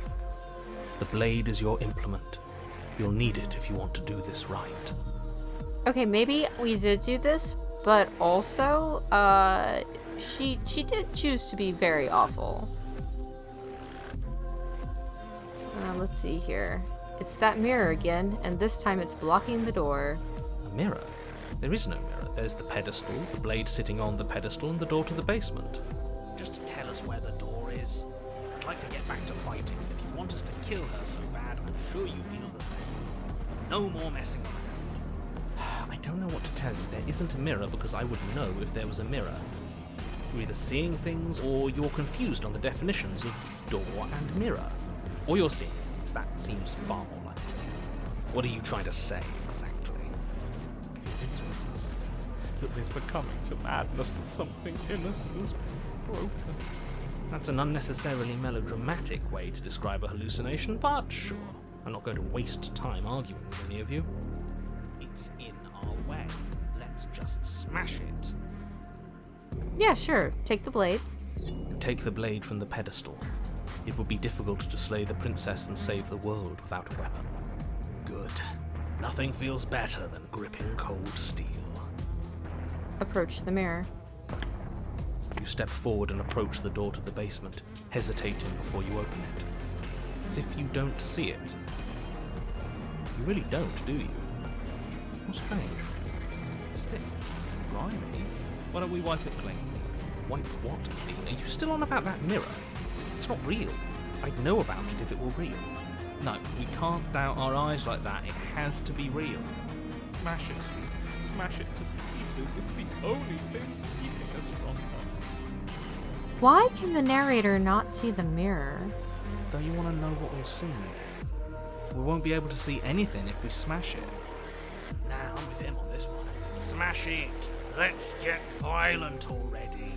Speaker 2: The blade is your implement. You'll need it if you want to do this right.
Speaker 1: Okay, maybe we did do this, but also, she did choose to be very awful. Let's see here. It's that mirror again, and this time it's blocking the door.
Speaker 2: A mirror? There is no mirror. There's the pedestal, the blade sitting on the pedestal, and the door to the basement. Just to tell us where the door is. I'd like to get back to fighting. If you want us to kill her so bad, I'm sure you feel the same. No more messing around. I don't know what to tell you. There isn't a mirror because I would know if there was a mirror. You're either seeing things or you're confused on the definitions of door and mirror. Or you're seeing things. That seems far more likely. What are you trying to say exactly?
Speaker 5: that we're succumbing to madness, that something in us is broken.
Speaker 2: That's an unnecessarily melodramatic way to describe a hallucination, but sure. I'm not going to waste time arguing with any of you. It's in our way. Let's just smash it.
Speaker 1: Yeah, sure. Take the blade.
Speaker 2: Take the blade from the pedestal. It would be difficult to slay the princess and save the world without a weapon. Good. Nothing feels better than gripping cold steel.
Speaker 1: Approach the mirror.
Speaker 2: You step forward and approach the door to the basement, hesitating before you open it. As if you don't see it. You really don't, do you? How strange. Stick. Grimy.
Speaker 5: Why don't we wipe it clean?
Speaker 2: Wipe what clean? Are you still on about that mirror? It's not real. I'd know about it if it were real.
Speaker 5: No, we can't doubt our eyes like that. It has to be real. Smash it. Smash it to pieces. It's the only thing keeping us from her.
Speaker 1: Why can the narrator not see the mirror?
Speaker 2: Don't you want to know what we'll see in there? We won't be able to see anything if we smash it. Nah, I'm with him on this one. Smash it! Let's get violent already.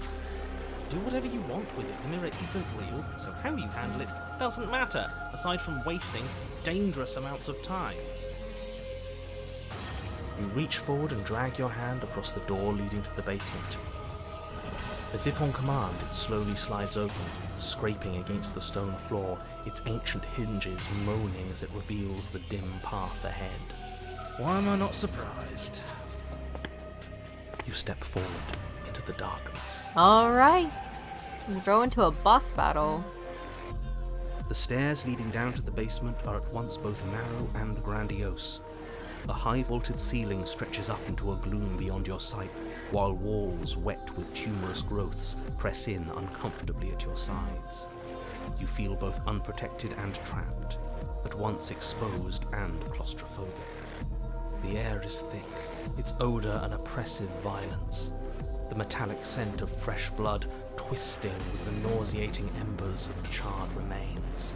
Speaker 2: Do whatever you want with it. The mirror isn't real, so how you handle it doesn't matter, aside from wasting dangerous amounts of time. You reach forward and drag your hand across the door leading to the basement. As if on command, it slowly slides open, scraping against the stone floor, its ancient hinges moaning as it reveals the dim path ahead. Why am I not surprised? You step forward into the darkness.
Speaker 1: Alright. We go into a boss battle.
Speaker 2: The stairs leading down to the basement are at once both narrow and grandiose. A high-vaulted ceiling stretches up into a gloom beyond your sight, while walls wet with tumorous growths press in uncomfortably at your sides. You feel both unprotected and trapped, at once exposed and claustrophobic. The air is thick, its odour an oppressive violence, the metallic scent of fresh blood twisting with the nauseating embers of charred remains.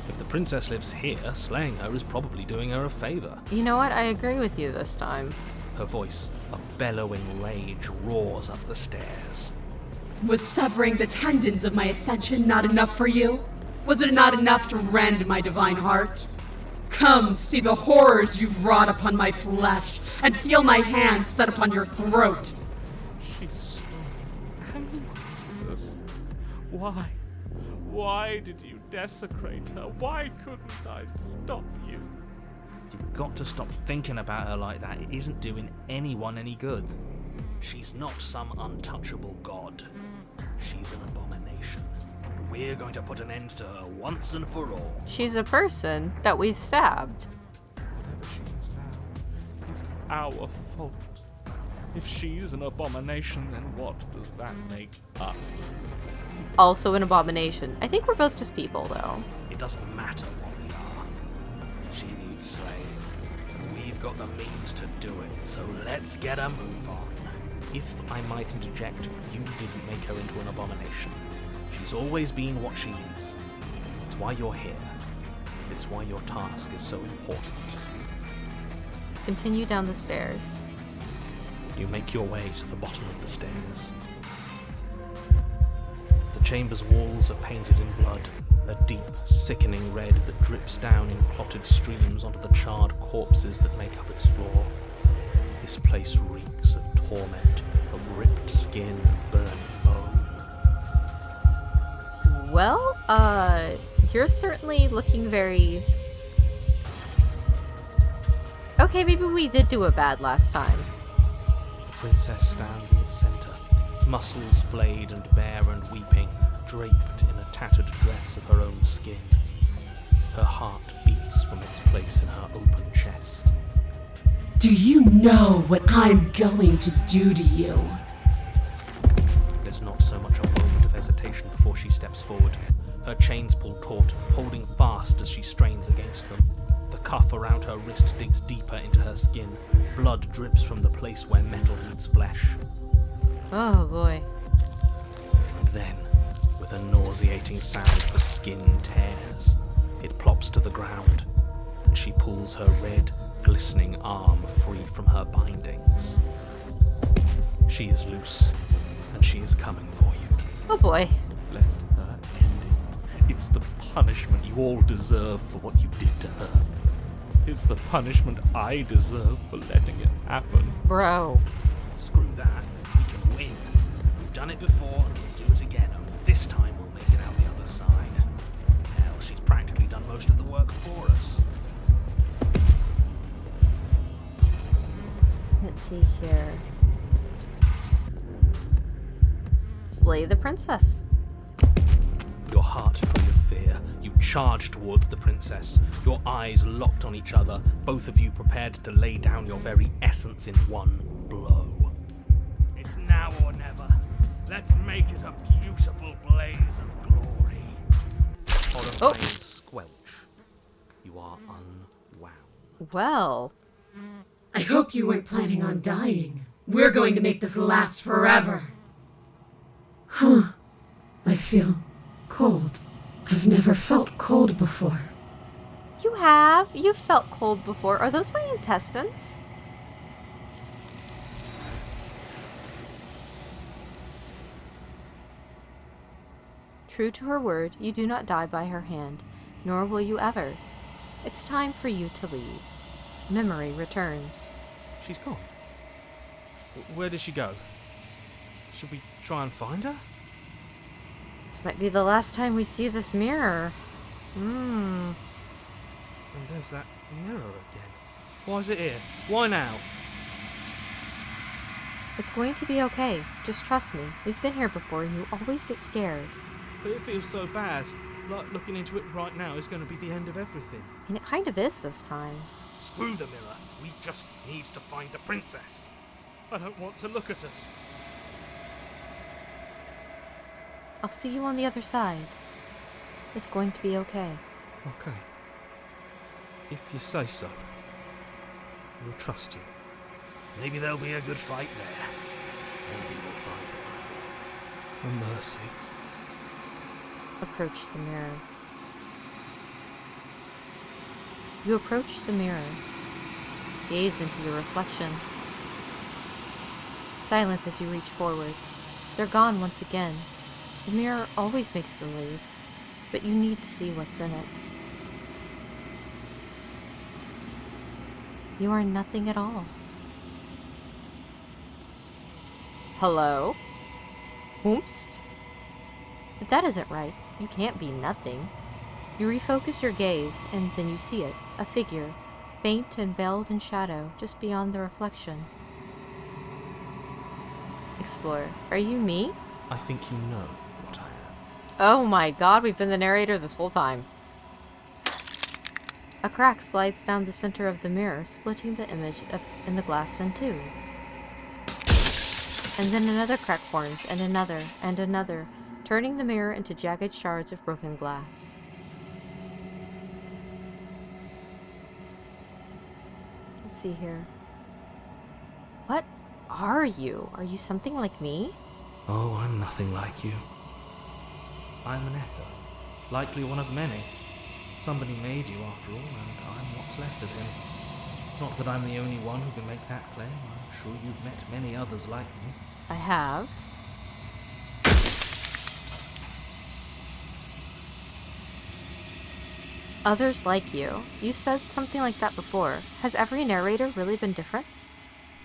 Speaker 2: If the princess lives here, slaying her is probably doing her a favour.
Speaker 1: You know what? I agree with you this time.
Speaker 2: Her voice, a bellowing rage, roars up the stairs.
Speaker 4: Was severing the tendons of my ascension not enough for you? Was it not enough to rend my divine heart? Come, see the horrors you've wrought upon my flesh, and feel my hands set upon your throat.
Speaker 5: She's so angry with us. Why? Why did you desecrate her? Why couldn't I stop you?
Speaker 2: You've got to stop thinking about her like that. It isn't doing anyone any good. She's not some untouchable god. She's an abomination. And we're going to put an end to her once and for all.
Speaker 1: She's a person that we've stabbed.
Speaker 5: Whatever she is now is our fault. If she's an abomination, then what does that make us?
Speaker 1: Also an abomination. I think we're both just people, though.
Speaker 2: It doesn't matter what we are. She needs slaying. And we've got the means to do it, so let's get a move on. If I might interject, you didn't make her into an abomination. She's always been what she is. It's why you're here. It's why your task is so important.
Speaker 1: Continue down the stairs.
Speaker 2: You make your way to the bottom of the stairs. The chamber's walls are painted in blood, a deep, sickening red that drips down in clotted streams onto the charred corpses that make up its floor. This place reeks of torment, of ripped skin and burning bone.
Speaker 1: Well, you're certainly looking very... Okay, maybe we did do a bad last time.
Speaker 2: The princess stands in its center, muscles flayed and bare and weeping, draped in a tattered dress of her own skin. Her heart beats from its place in her open chest.
Speaker 4: Do you know what I'm going to do to you?
Speaker 2: There's not so much a moment of hesitation before she steps forward. Her chains pull taut, holding fast as she strains against them. The cuff around her wrist digs deeper into her skin. Blood drips from the place where metal meets flesh.
Speaker 1: Oh boy.
Speaker 2: And then, with a nauseating sound, the skin tears. It plops to the ground, and she pulls her red, glistening arm free from her bindings. She is loose, and she is coming for you.
Speaker 1: Oh boy.
Speaker 5: Let her end it. It's the punishment you all deserve for what you did to her. It's the punishment I deserve for letting it happen.
Speaker 1: Bro.
Speaker 2: Screw that. We can win. We've done it before, and we'll do it again. Only this time we'll make it out the other side. Hell, she's practically done most of the work for us.
Speaker 1: Let's see here. Slay the princess.
Speaker 2: Your heart full of fear, you charge towards the princess, your eyes locked on each other, both of you prepared to lay down your very essence in one blow. It's now or never. Let's make it a beautiful blaze of glory. Horrifying squelch. You are unwound.
Speaker 1: Well.
Speaker 4: I hope you weren't planning on dying. We're going to make this last forever. Huh. I feel cold. I've never felt cold before.
Speaker 1: You have. You've felt cold before. Are those my intestines? True to her word, you do not die by her hand, nor will you ever. It's time for you to leave. Memory returns.
Speaker 2: She's gone. Where did she go? Should we try and find her?
Speaker 1: This might be the last time we see this mirror.
Speaker 2: And there's that mirror again. Why is it here? Why now?
Speaker 1: It's going to be okay. Just trust me. We've been here before and you always get scared.
Speaker 2: But it feels so bad. Like looking into it right now is going to be the end of everything.
Speaker 1: And it kind of is this time.
Speaker 2: Screw the mirror. We just need to find the princess. I don't want to look at us.
Speaker 1: I'll see you on the other side. It's going to be okay.
Speaker 2: Okay. If you say so. We'll trust you. Maybe there'll be a good fight there. Maybe we'll find a mercy.
Speaker 1: Approach the mirror. You approach the mirror. Gaze into your reflection. Silence as you reach forward. They're gone once again. The mirror always makes them leave, but you need to see what's in it. You are nothing at all. Hello? Whoomst? But that isn't right. You can't be nothing. You refocus your gaze, and then you see it, a figure, faint and veiled in shadow, just beyond the reflection. Explorer, are you me?
Speaker 2: I think you know what I am.
Speaker 1: Oh my god, we've been the narrator this whole time. A crack slides down the center of the mirror, splitting the image in the glass in two. And then another crack forms, and another, turning the mirror into jagged shards of broken glass. Let's see here. What are you? Are you something like me?
Speaker 2: Oh, I'm nothing like you. I'm an echo. Likely one of many. Somebody made you after all, and I'm what's left of him. Not that I'm the only one who can make that claim. I'm sure you've met many others like me.
Speaker 1: I have. Others like you. You've said something like that before. Has every narrator really been different?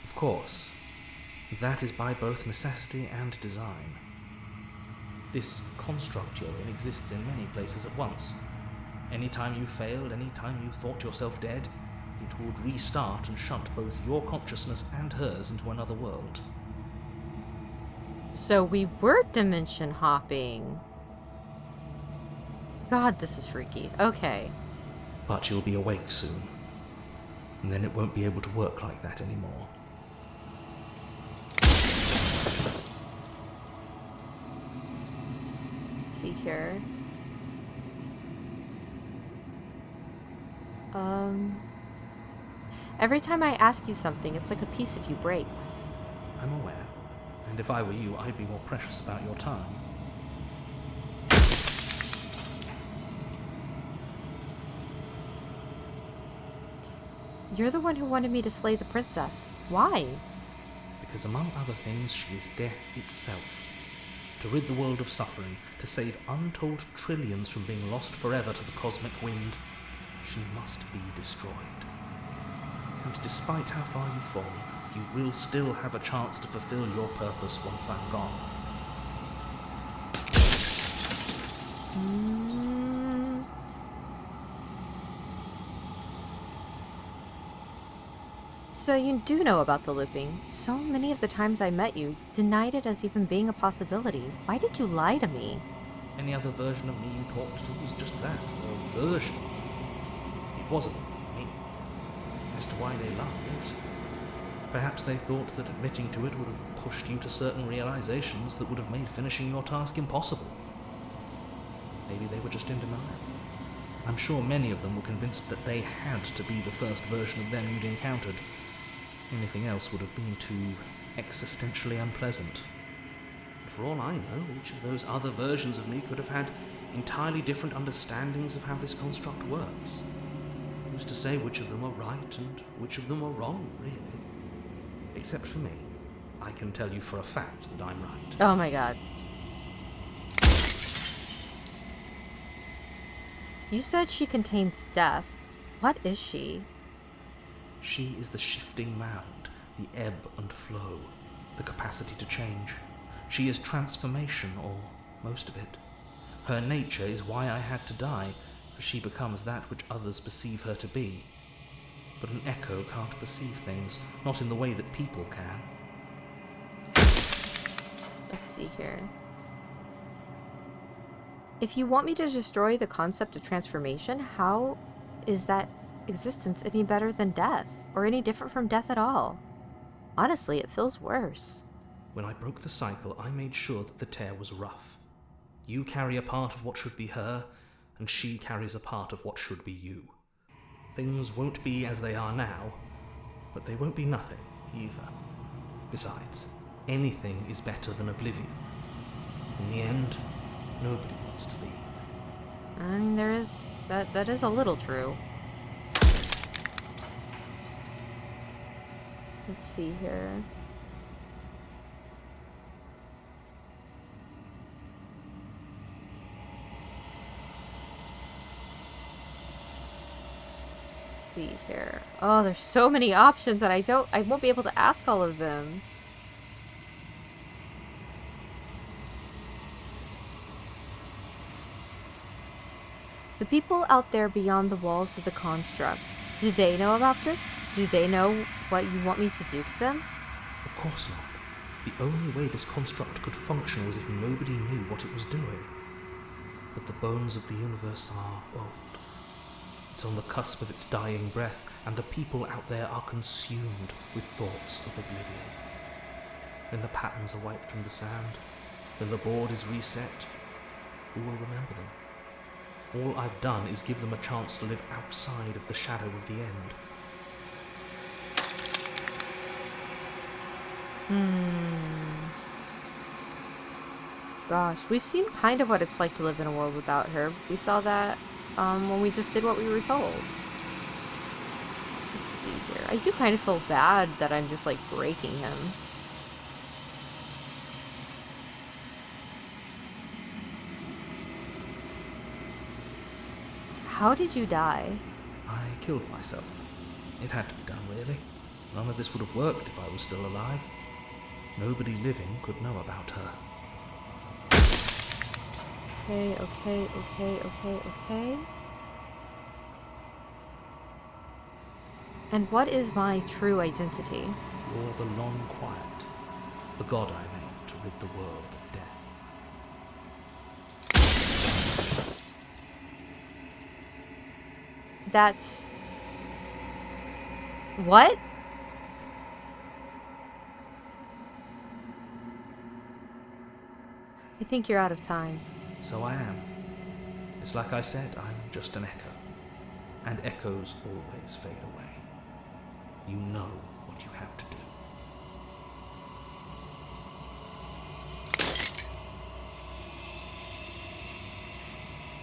Speaker 2: Of course. That is by both necessity and design. This construct you're in exists in many places at once. Anytime you failed, anytime you thought yourself dead, it would restart and shunt both your consciousness and hers into another world.
Speaker 1: So we were dimension hopping. God, this is freaky. Okay.
Speaker 2: But you'll be awake soon. And then it won't be able to work like that anymore.
Speaker 1: Let's see here. Every time I ask you something, it's like a piece of you breaks.
Speaker 2: I'm aware. And if I were you, I'd be more precious about your time.
Speaker 1: You're the one who wanted me to slay the princess. Why?
Speaker 2: because among other things she is death itself. To rid the world of suffering, to save untold trillions from being lost forever to the cosmic wind, she must be destroyed. And despite how far you've fallen, you will still have a chance to fulfill your purpose once I'm gone.
Speaker 1: So you do know about the looping. So many of the times I met you, you denied it as even being a possibility. Why did you lie to me?
Speaker 2: Any other version of me you talked to was just that, a version of me. It wasn't me. As to why they lied, perhaps they thought that admitting to it would have pushed you to certain realizations that would have made finishing your task impossible. Maybe they were just in denial. I'm sure many of them were convinced that they had to be the first version of them you'd encountered. Anything else would have been too existentially unpleasant. And for all I know, each of those other versions of me could have had entirely different understandings of how this construct works. Who's to say which of them are right and which of them are wrong, really? Except for me. I can tell you for a fact that I'm right.
Speaker 1: Oh my god. You said she contains death. What is she?
Speaker 2: She is the shifting mound, the ebb and flow, the capacity to change. She is transformation, or most of it. Her nature is why I had to die, for she becomes that which others perceive her to be. But an echo can't perceive things, not in the way that people can.
Speaker 1: Let's see here. If you want me to destroy the concept of transformation, how is that existence any better than death, or any different from death at all? Honestly, it feels worse.
Speaker 2: When I broke the cycle, I made sure that the tear was rough. You carry a part of what should be her, and she carries a part of what should be you. Things won't be as they are now, but they won't be nothing either. Besides, anything is better than oblivion. In the end, nobody wants to leave.
Speaker 1: I mean, that is a little true. Let's see here. Let's see here. Oh, there's so many options that I won't be able to ask all of them. The people out there beyond the walls of the construct, do they know about this? Do they know what you want me to do to them?
Speaker 2: Of course not. The only way this construct could function was if nobody knew what it was doing. But the bones of the universe are old. It's on the cusp of its dying breath, and the people out there are consumed with thoughts of oblivion. When the patterns are wiped from the sand, when the board is reset, who will remember them? All I've done is give them a chance to live outside of the shadow of the end.
Speaker 1: Gosh, we've seen kind of what it's like to live in a world without her. We saw that when we just did what we were told. Let's see here. I do kind of feel bad that I'm just like breaking him. How did you die?
Speaker 2: I killed myself. It had to be done, really. None of this would have worked if I was still alive. Nobody living could know about her.
Speaker 1: Okay. And what is my true identity?
Speaker 2: You're the long quiet, the god I made to rid the world of death.
Speaker 1: That's... What? I think you're out of time.
Speaker 2: So I am. It's like I said, I'm just an echo. And echoes always fade away. You know what you have to do.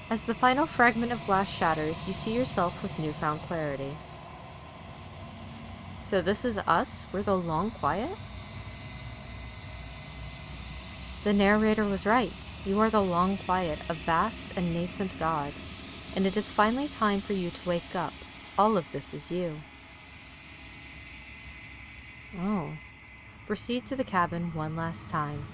Speaker 1: As the final fragment of glass shatters, you see yourself with newfound clarity. So this is us? We're the long quiet? The narrator was right. You are the long quiet, a vast and nascent god. And it is finally time for you to wake up. All of this is you. Oh. Proceed to the cabin one last time.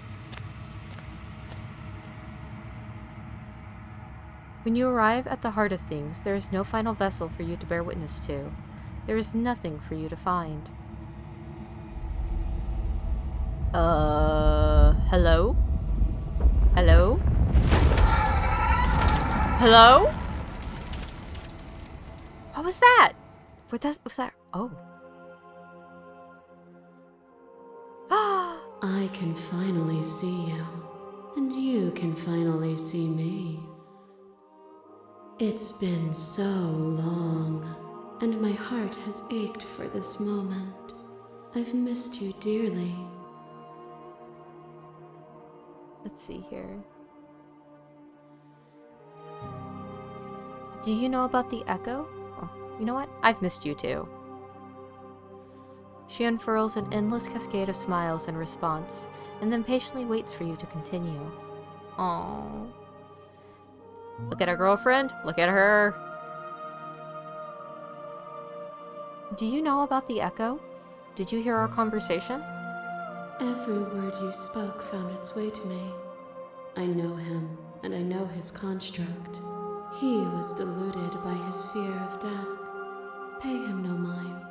Speaker 1: When you arrive at the heart of things, there is no final vessel for you to bear witness to. There is nothing for you to find. Hello? Hello? Hello? What was that? Was that? Oh.
Speaker 3: I can finally see you, and you can finally see me. It's been so long, and my heart has ached for this moment. I've missed you dearly.
Speaker 1: Let's see here. Do you know about the echo? Oh, you know what? I've missed you too. She unfurls an endless cascade of smiles in response, and then patiently waits for you to continue. Aww. Look at our girlfriend. Look at her. Do you know about the echo? Did you hear our conversation?
Speaker 3: Every word you spoke found its way to me. I know him, and I know his construct. He was deluded by his fear of death. Pay him no mind.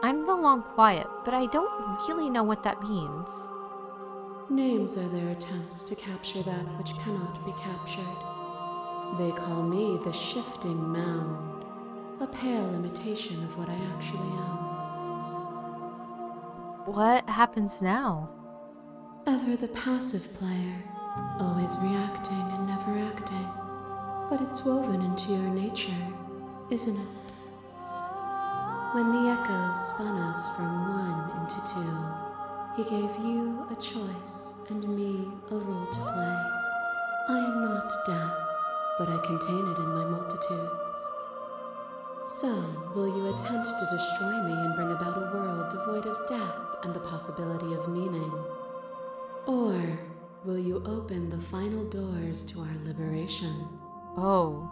Speaker 1: I'm the long quiet, but I don't really know what that means.
Speaker 3: Names are their attempts to capture that which cannot be captured. They call me the shifting mound, a pale imitation of what I actually am.
Speaker 1: What happens now?
Speaker 3: Ever the passive player, always reacting and never acting. But it's woven into your nature, isn't it? When the echo spun us from one into two, he gave you a choice and me a role to play. I am not death, but I contain it in my multitudes. So, will you attempt to destroy me and bring about a world devoid of death and the possibility of meaning? Or will you open the final doors to our liberation?
Speaker 1: Oh.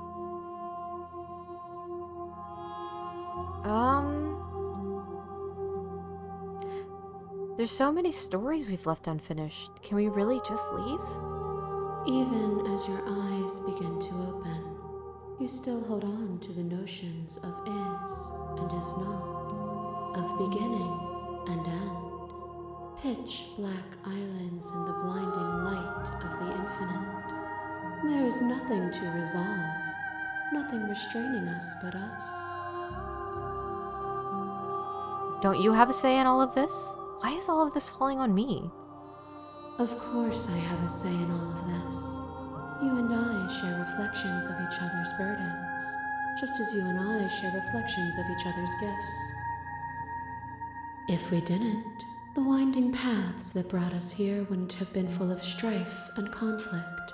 Speaker 1: There's so many stories we've left unfinished. Can we really just leave?
Speaker 3: Even as your eyes begin to open, you still hold on to the notions of is and is not, of beginning and end, pitch black islands in the blinding light of the infinite. There is nothing to resolve, nothing restraining us but us.
Speaker 1: Don't you have a say in all of this? Why is all of this falling on me?
Speaker 3: Of course I have a say in all of this. You and I share reflections of each other's burdens, just as you and I share reflections of each other's gifts. If we didn't, the winding paths that brought us here wouldn't have been full of strife and conflict.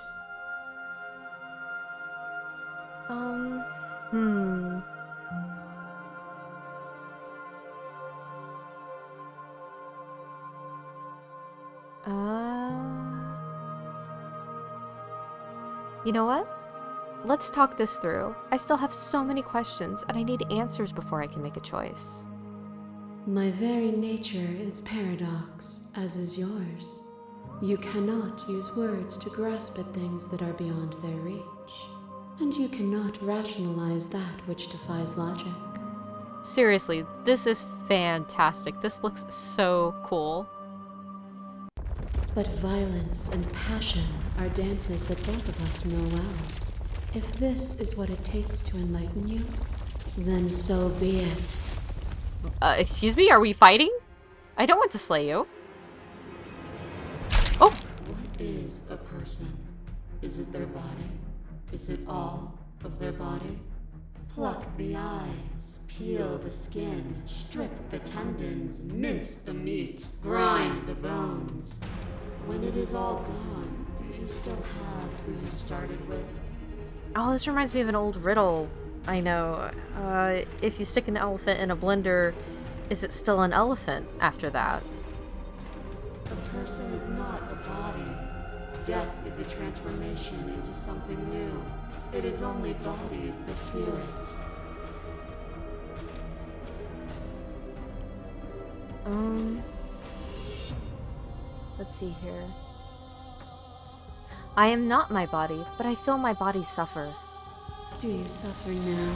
Speaker 1: You know what? Let's talk this through. I still have so many questions, and I need answers before I can make a choice.
Speaker 3: My very nature is paradox, as is yours. You cannot use words to grasp at things that are beyond their reach, and you cannot rationalize that which defies logic.
Speaker 1: Seriously, this is fantastic. This looks so cool.
Speaker 3: But violence and passion are dances that both of us know well. If this is what it takes to enlighten you, then so be it.
Speaker 1: Excuse me, are we fighting? I don't want to slay you. Oh!
Speaker 3: What is a person? Is it their body? Is it all of their body? Pluck the eyes, peel the skin, strip the tendons, mince the meat, grind the bones. When it is all gone, do you still have who you started with?
Speaker 1: Oh, this reminds me of an old riddle. I know. If you stick an elephant in a blender, is it still an elephant after that?
Speaker 4: person is not a body. Death is a transformation into something new. It is only bodies that feel it.
Speaker 1: Let's see here. I am not my body, but I feel my body suffer.
Speaker 3: Do you suffer now?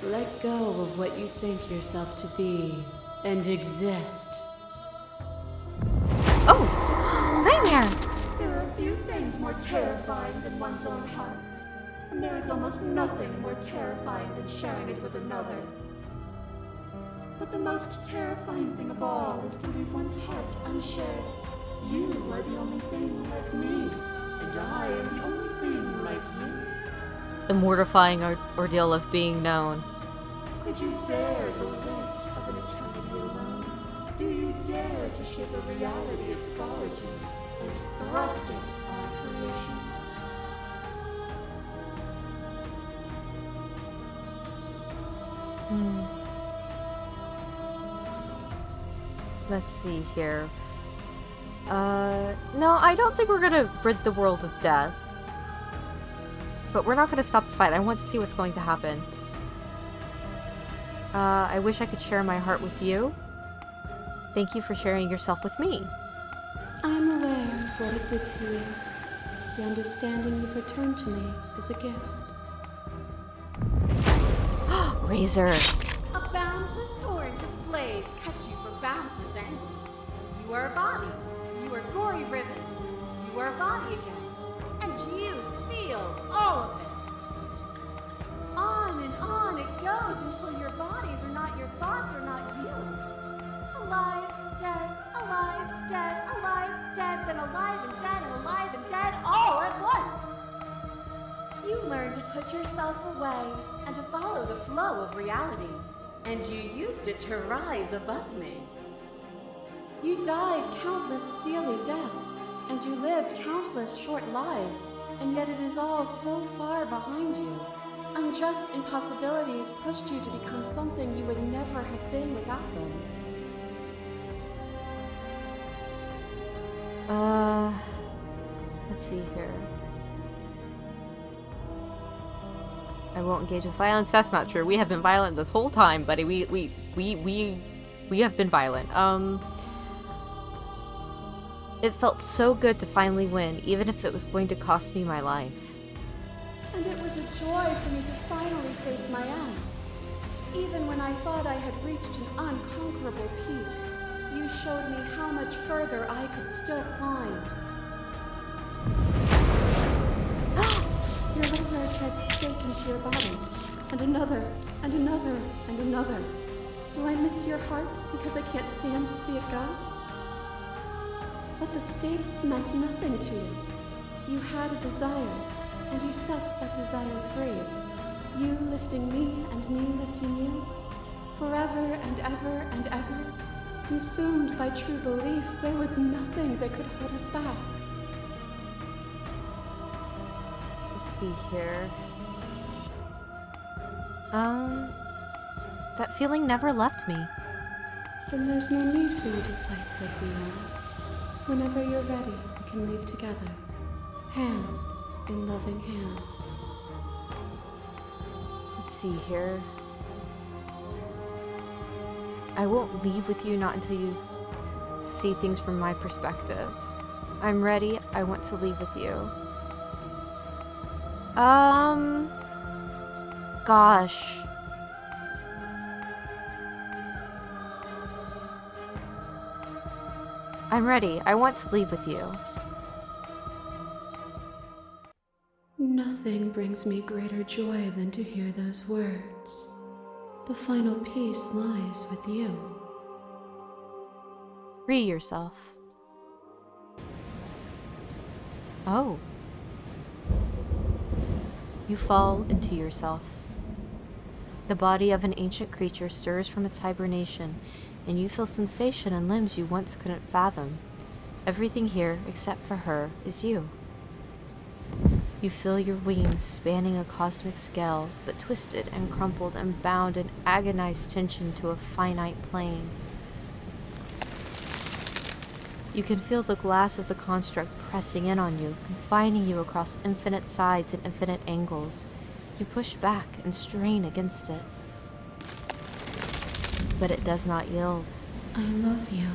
Speaker 3: Let go of what you think yourself to be and exist.
Speaker 1: Oh! Nightmare!
Speaker 4: There are few things more terrifying than one's own heart. And there is almost nothing more terrifying than sharing it with another. But the most terrifying thing of all is to leave one's heart unshared. You are the only thing like me, and I am the only thing like you.
Speaker 1: The mortifying ordeal of being known.
Speaker 4: Could you bear the weight of an eternity alone? Do you dare to shape a reality of solitude and thrust it on creation?
Speaker 1: Let's see here. No, I don't think we're gonna rid the world of death. But we're not gonna stop the fight. I want to see what's going to happen. I wish I could share my heart with you. Thank you for sharing yourself with me.
Speaker 3: I am aware of what it did to you. The understanding you've returned to me is a gift.
Speaker 1: Razor.
Speaker 3: A boundless torrent of blades cut you from boundless angles. You are a body. You are gory ribbons. You are a body again. And you feel all of it. On and on it goes until your bodies are not your thoughts, are not you. Alive, dead, then alive and dead, all at once. You learn to put yourself away and to follow the flow of reality. And you used it to rise above me. You died countless steely deaths, and you lived countless short lives, and yet it is all so far behind you. Unjust impossibilities pushed you to become something you would never have been without them.
Speaker 1: Let's see here. I won't engage with violence. That's not true. We have been violent this whole time, buddy. We have been violent. It felt so good to finally win, even if it was going to cost me my life.
Speaker 3: And it was a joy for me to finally face my end. Even when I thought I had reached an unconquerable peak, you showed me how much further I could still climb. Your little hair drives a stake into your body, and another, and another, and another. Do I miss your heart because I can't stand to see it go? But the stakes meant nothing to you. You had a desire, and you set that desire free. You lifting me and me lifting you, forever and ever and ever. Consumed by true belief, there was nothing that could hold us back.
Speaker 1: Be here. That feeling never left me.
Speaker 3: Then there's no need for you to fight like we are. Whenever you're ready, we can leave together, hand in loving hand.
Speaker 1: Let's see here. I won't leave with you not until you see things from my perspective. I'm ready. I want to leave with you. Gosh. I'm ready. I want to leave with you.
Speaker 3: Nothing brings me greater joy than to hear those words. The final peace lies with you.
Speaker 1: Free yourself. Oh. You fall into yourself. The body of an ancient creature stirs from its hibernation, and you feel sensation in limbs you once couldn't fathom. Everything here, except for her, is you. You feel your wings spanning a cosmic scale, but twisted and crumpled and bound in agonized tension to a finite plane. You can feel the glass of the construct pressing in on you, confining you across infinite sides and infinite angles. You push back and strain against it. But it does not yield.
Speaker 4: I love you.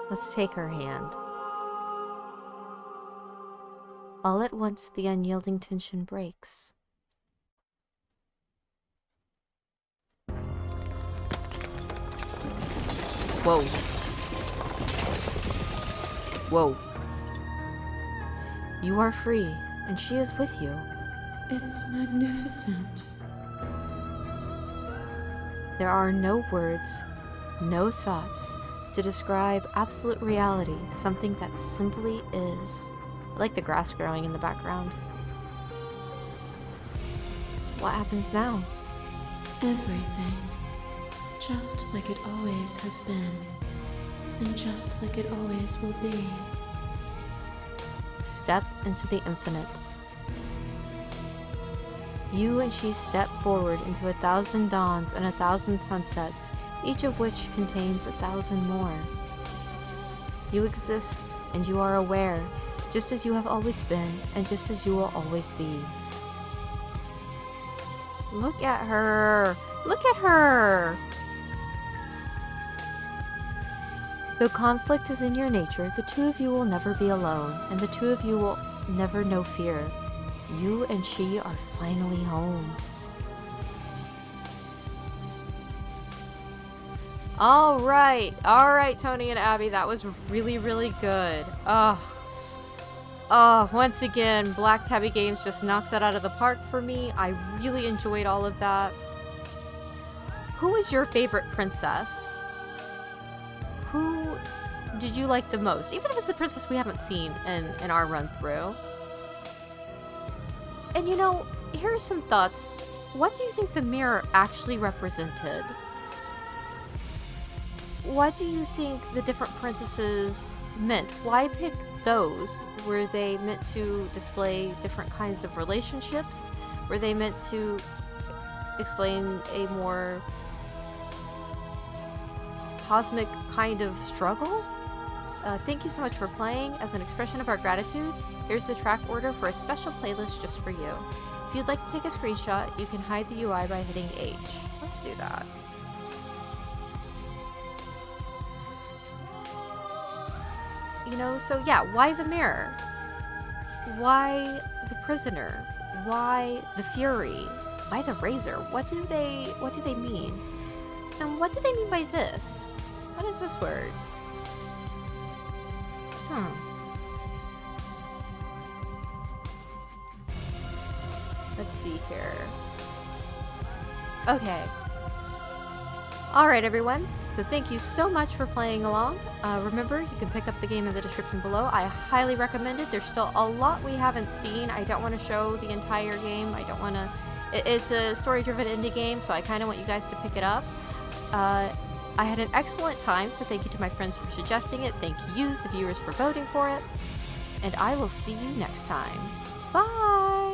Speaker 1: Let's take her hand. All at once, the unyielding tension breaks. Whoa. Whoa. You are free, and she is with you.
Speaker 4: It's magnificent.
Speaker 1: There are no words, no thoughts to describe absolute reality, something that simply is. I like the grass growing in the background. What happens now?
Speaker 4: Everything. Just like it always has been. And just like it always will be.
Speaker 1: Step into the infinite. You and she step forward into 1,000 dawns and 1,000 sunsets, each of which contains 1,000 more. You exist, and you are aware, just as you have always been, and just as you will always be. Look at her! Look at her! Though conflict is in your nature, the two of you will never be alone, and the two of you will never know fear. You and she are finally home. All right, Tony and Abby, that was really, really good. Once again, Black Tabby Games just knocks it out of the park for me. I really enjoyed all of that. Who is your favorite princess? Who did you like the most? Even if it's a princess we haven't seen in our run through. And you know, here are some thoughts. What do you think the mirror actually represented? What do you think the different princesses meant? Why pick those? Were they meant to display different kinds of relationships? Were they meant to explain a more cosmic kind of struggle? Thank you so much for playing. As an expression of our gratitude, here's the track order for a special playlist just for you. If you'd like to take a screenshot, you can hide the UI by hitting H. Let's do that. You know, so yeah, why the mirror? Why the prisoner? Why the fury? Why the razor? What do they mean? And what do they mean by this? What is this word? Let's see here. Okay. Alright everyone, so thank you so much for playing along. Remember, you can pick up the game in the description below. I highly recommend it. There's still a lot we haven't seen. I don't want to show the entire game. I don't want to... It's a story-driven indie game, so I kind of want you guys to pick it up. I had an excellent time, so thank you to my friends for suggesting it. Thank you, the viewers, for voting for it. And I will see you next time. Bye!